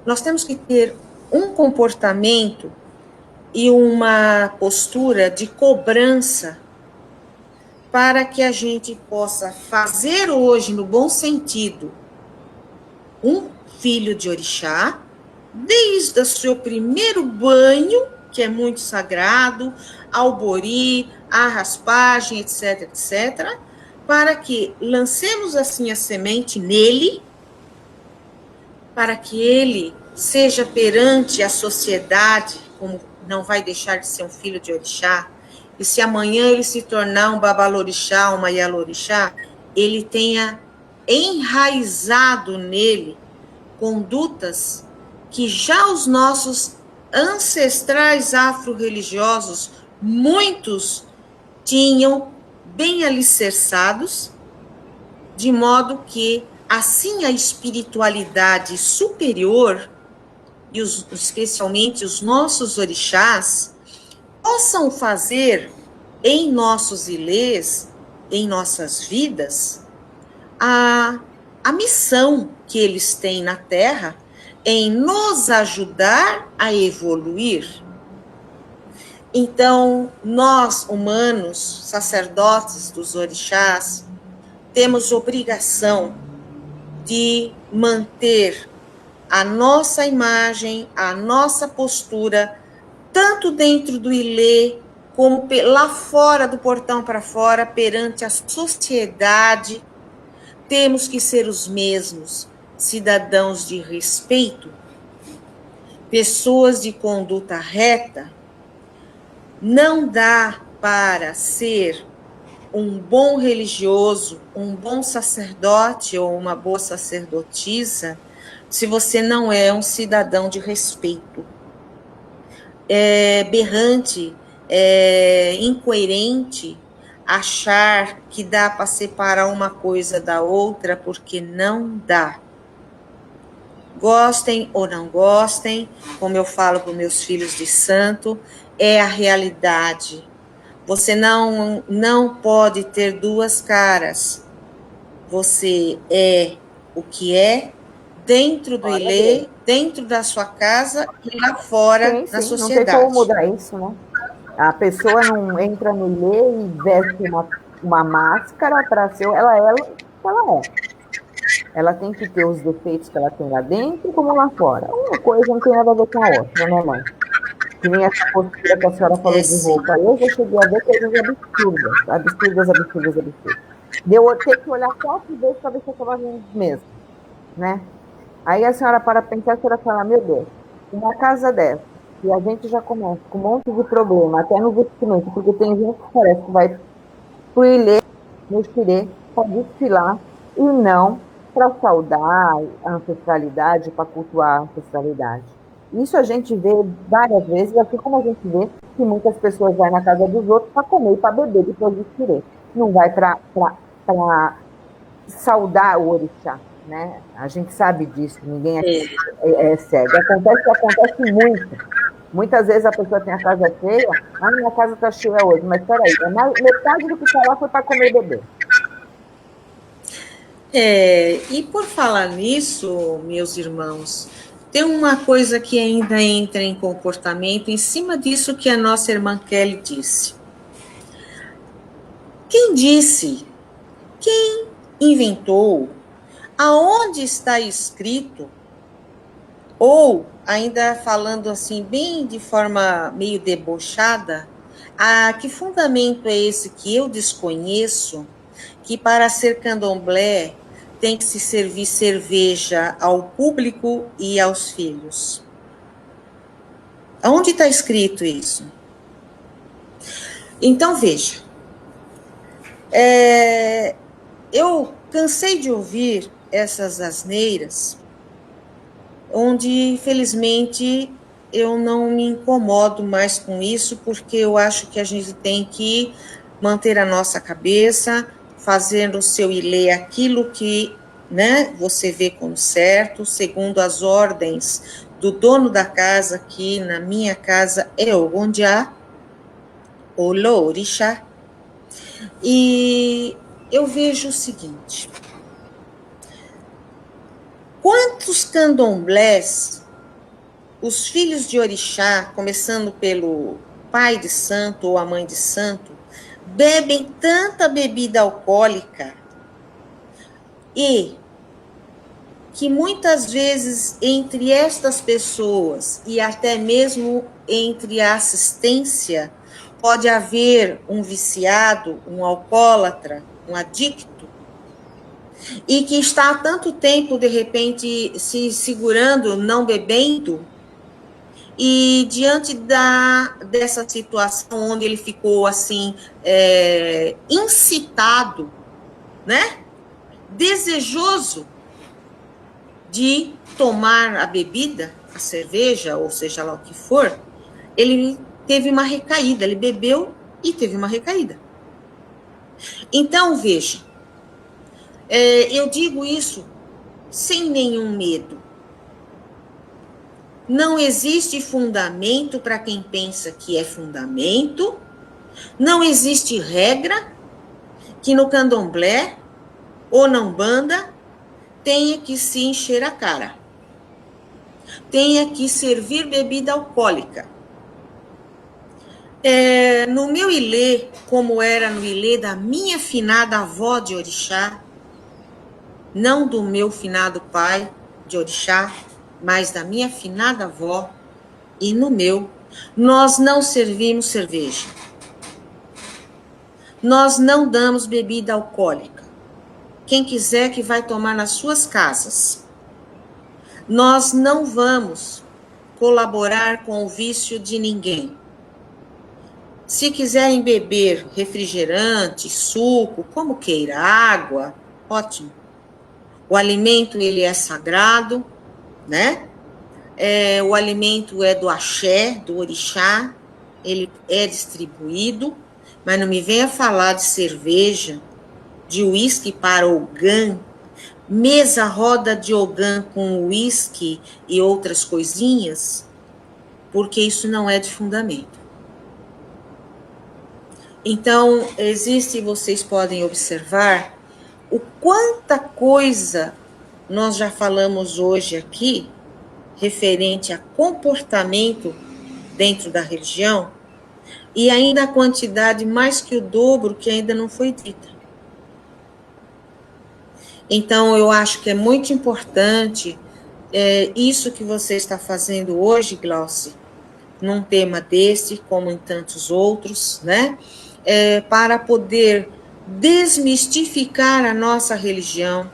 nós temos que ter um comportamento e uma postura de cobrança para que a gente possa fazer hoje, no bom sentido, um filho de orixá, desde o seu primeiro banho, que é muito sagrado, ao bori, à raspagem, etc, etc, para que lancemos assim a semente nele, para que ele seja perante a sociedade, como não vai deixar de ser um filho de orixá, e se amanhã ele se tornar um babalorixá, uma yalorixá, ele tenha enraizado nele condutas que já os nossos ancestrais afro-religiosos, muitos tinham bem alicerçados, de modo que assim a espiritualidade superior, e especialmente os nossos orixás, possam fazer em nossos ilês, em nossas vidas, a missão que eles têm na Terra em nos ajudar a evoluir. Então, nós, humanos, sacerdotes dos orixás, temos obrigação de manter a nossa imagem, a nossa postura, tanto dentro do Ilê, como lá fora do portão para fora, perante a sociedade. Temos que ser os mesmos, cidadãos de respeito, pessoas de conduta reta. Não dá para ser um bom religioso, um bom sacerdote ou uma boa sacerdotisa se você não é um cidadão de respeito. É berrante, é incoerente achar que dá para separar uma coisa da outra, porque não dá. Gostem ou não gostem, como eu falo para os meus filhos de santo, é a realidade. Você não pode ter duas caras. Você é o que é dentro do Ilê, dentro da sua casa e lá fora na sociedade. Não tem como mudar isso, né? A pessoa não entra no Ilê e veste uma máscara para ser ela é o que ela é. Ela tem que ter os defeitos que ela tem lá dentro como lá fora. Uma coisa não tem nada a ver com a outra, né, mãe? Que nem essa postura que a senhora falou de roupa. Eu já cheguei a ver coisas absurdas. Deu ter que olhar 4 vezes para ver se eu estava vendo mesmo, né? Aí a senhora para pensar, a senhora fala, meu Deus, uma casa dessa, e a gente já começa com um monte de problema, até no vestimento, porque tem gente que parece que vai pro Ilê, no Xirê, para desfilar, e não para saudar a ancestralidade, para cultuar a ancestralidade. Isso a gente vê várias vezes, assim como a gente vê que muitas pessoas vão na casa dos outros para comer e para beber depois de Xirê. Não vai para saudar o orixá, né? A gente sabe disso, ninguém aqui é cego. Acontece muito. Muitas vezes a pessoa tem a casa cheia, minha casa está cheia hoje, mas peraí, metade do que está lá foi para comer e beber. E por falar nisso, meus irmãos, tem uma coisa que ainda entra em comportamento em cima disso que a nossa irmã Kelly disse. Quem disse? Quem inventou? Aonde está escrito? Ou, ainda falando assim, bem de forma meio debochada, que fundamento é esse que eu desconheço, que para ser candomblé tem que se servir cerveja ao público e aos filhos? Aonde está escrito isso? Então, veja, eu cansei de ouvir essas asneiras onde, felizmente, eu não me incomodo mais com isso, porque eu acho que a gente tem que manter a nossa cabeça, fazer o seu ilê aquilo que, né, você vê como certo, segundo as ordens do dono da casa, que na minha casa é o Gondiá, o Lorixá. E eu vejo o seguinte: quantos candomblés, os filhos de orixá, começando pelo pai de santo ou a mãe de santo, bebem tanta bebida alcoólica e que muitas vezes entre estas pessoas e até mesmo entre a assistência pode haver um viciado, um alcoólatra, um adicto, e que está há tanto tempo, de repente, se segurando, não bebendo, e diante dessa situação onde ele ficou assim, incitado, né, desejoso de tomar a bebida, a cerveja, ou seja lá o que for, ele teve uma recaída, ele bebeu e teve uma recaída. Então, veja, eu digo isso sem nenhum medo. Não existe fundamento para quem pensa que é fundamento, não existe regra que no candomblé ou na umbanda tenha que se encher a cara, tenha que servir bebida alcoólica. No meu ilê, como era no ilê da minha finada avó de orixá, não do meu finado pai de orixá, mas da minha finada avó, e no meu, nós não servimos cerveja. Nós não damos bebida alcoólica. Quem quiser que vai tomar nas suas casas. Nós não vamos colaborar com o vício de ninguém. Se quiserem beber refrigerante, suco, como queira, água, ótimo. O alimento, ele é sagrado, né? O alimento é do axé, do orixá, ele é distribuído, mas não me venha falar de cerveja, de uísque para Ogã, mesa roda de Ogã com uísque e outras coisinhas, porque isso não é de fundamento. Então, vocês podem observar o quanta coisa nós já falamos hoje aqui, referente a comportamento dentro da religião, e ainda a quantidade mais que o dobro que ainda não foi dita. Então, eu acho que é muito importante isso que você está fazendo hoje, Glauci, num tema desse, como em tantos outros, né? Para poder desmistificar a nossa religião,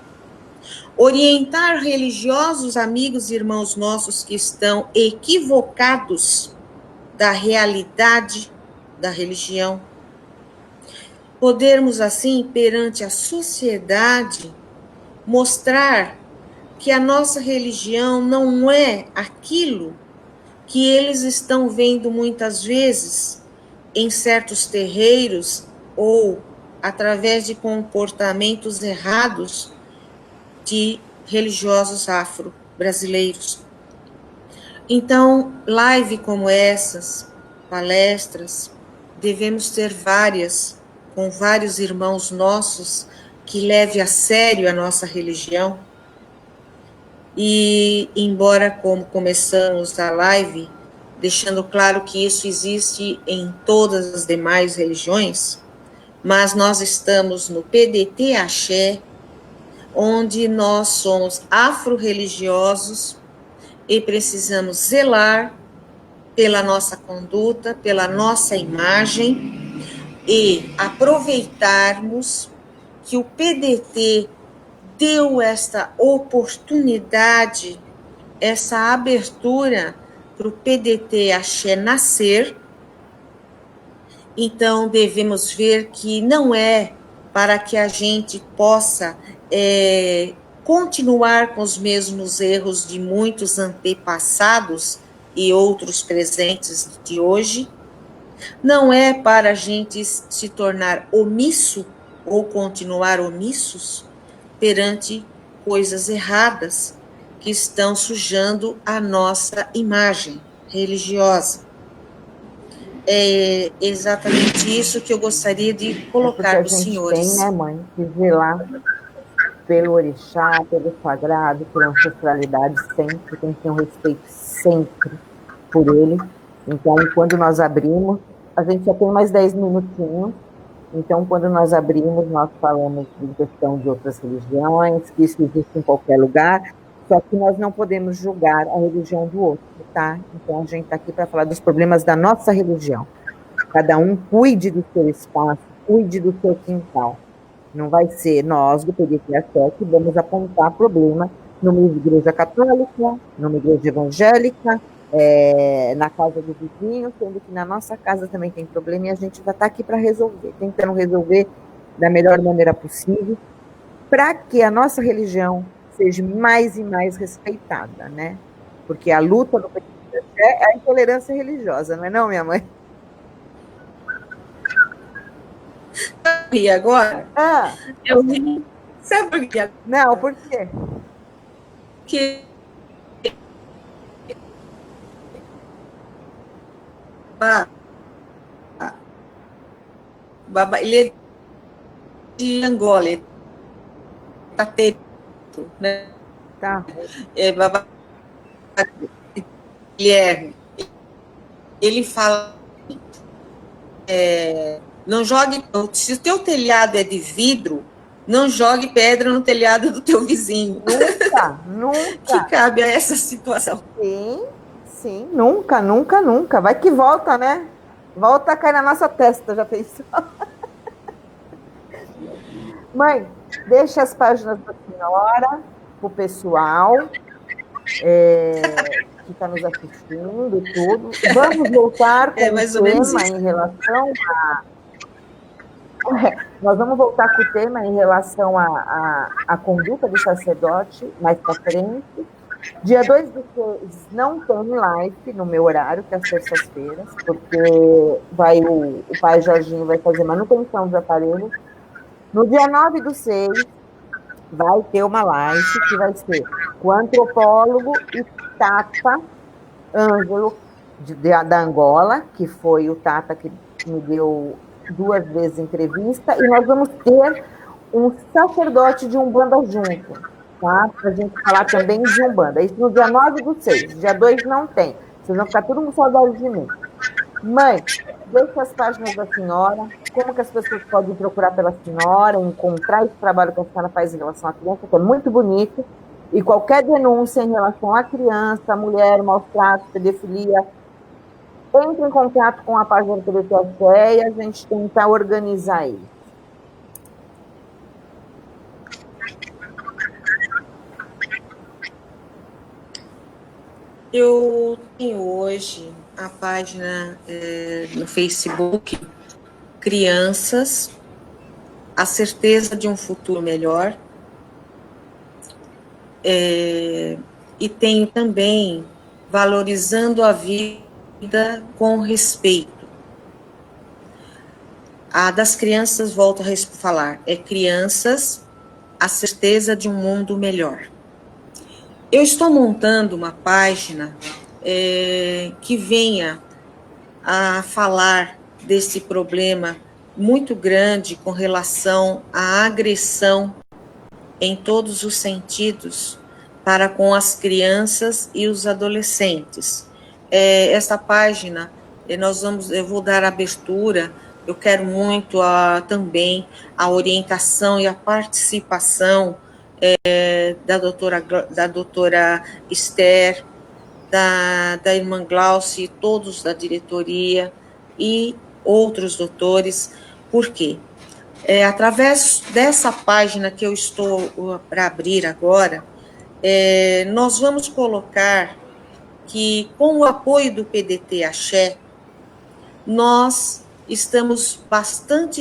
orientar religiosos, amigos e irmãos nossos que estão equivocados da realidade da religião. Podermos, assim, perante a sociedade, mostrar que a nossa religião não é aquilo que eles estão vendo muitas vezes em certos terreiros ou através de comportamentos errados de religiosos afro-brasileiros. Então, live como essas, palestras, devemos ter várias, com vários irmãos nossos que leve a sério a nossa religião. E, embora, como começamos a live, deixando claro que isso existe em todas as demais religiões, mas nós estamos no PDT Axé, onde nós somos afro-religiosos e precisamos zelar pela nossa conduta, pela nossa imagem e aproveitarmos que o PDT deu esta oportunidade, essa abertura para o PDT Axé nascer. Então, devemos ver que não é para que a gente possa continuar com os mesmos erros de muitos antepassados e outros presentes de hoje. Não é para a gente se tornar omisso ou continuar omissos perante coisas erradas que estão sujando a nossa imagem religiosa. É exatamente isso que eu gostaria de colocar para os senhores. Tem, né, mãe, que zelar pelo orixá, pelo sagrado, pela ancestralidade sempre, tem que ter um respeito sempre por ele. Então, quando nós abrimos, a gente já tem mais 10 minutinhos, então, quando nós abrimos, nós falamos de questão de outras religiões, que isso existe em qualquer lugar, só que nós não podemos julgar a religião do outro, tá? Então, a gente está aqui para falar dos problemas da nossa religião. Cada um cuide do seu espaço, cuide do seu quintal. Não vai ser nós, do PDT Axé, que vamos apontar problema numa igreja católica, numa igreja evangélica, na casa do vizinho, sendo que na nossa casa também tem problema e a gente vai estar aqui para resolver, tentando resolver da melhor maneira possível, para que a nossa religião seja mais e mais respeitada, né? Porque a luta do PDT Axé é a intolerância religiosa, não é não, minha mãe? E agora? Eu sabe por quê? Não, por quê? Que ele é de Angola, ele tá teto, né? Tá. Ele fala, não jogue, se o teu telhado é de vidro, não jogue pedra no telhado do teu vizinho. Nunca. Que cabe a essa situação. Sim, nunca. Vai que volta, né? Volta a cair na nossa testa, já pensou? Mãe, deixa as páginas da senhora pro pessoal que está nos assistindo e tudo. Vamos voltar com o tema em relação a... Nós vamos voltar com o tema em relação à conduta do sacerdote mais para frente. Dia 2 do 6 não tem live no meu horário, que é as terças-feiras, porque o pai Jorginho vai fazer manutenção dos aparelhos. No dia 9 do 6 vai ter uma live que vai ser com o antropólogo e Tata Ângelo da Angola, que foi o Tata que me deu 2 vezes entrevista, e nós vamos ter um sacerdote de Umbanda junto, tá? Para a gente falar também de Umbanda. Isso no dia 9 do 6. Dia 2 não tem. Vocês vão ficar todo mundo saudade de mim. Mãe, deixa as páginas da senhora, como que as pessoas podem procurar pela senhora, encontrar esse trabalho que a senhora faz em relação à criança, que é muito bonito, e qualquer denúncia em relação à criança, mulher, maus tratos, pedofilia, entre em contato com a página do PDT Axé e a gente tenta organizar isso. Eu tenho hoje a página no Facebook Crianças, a certeza de um futuro melhor. E tenho também Valorizando a Vida com Respeito. A das crianças, volto a falar, é Crianças, a certeza de um mundo melhor. Eu estou montando uma página que venha a falar desse problema muito grande com relação à agressão em todos os sentidos para com as crianças e os adolescentes. Essa página, eu vou dar abertura, eu quero muito também a orientação e a participação da doutora Esther, da irmã Glaucia e todos da diretoria e outros doutores. Por quê? Através dessa página que eu estou para abrir agora, nós vamos colocar que, com o apoio do PDT Axé, nós estamos bastante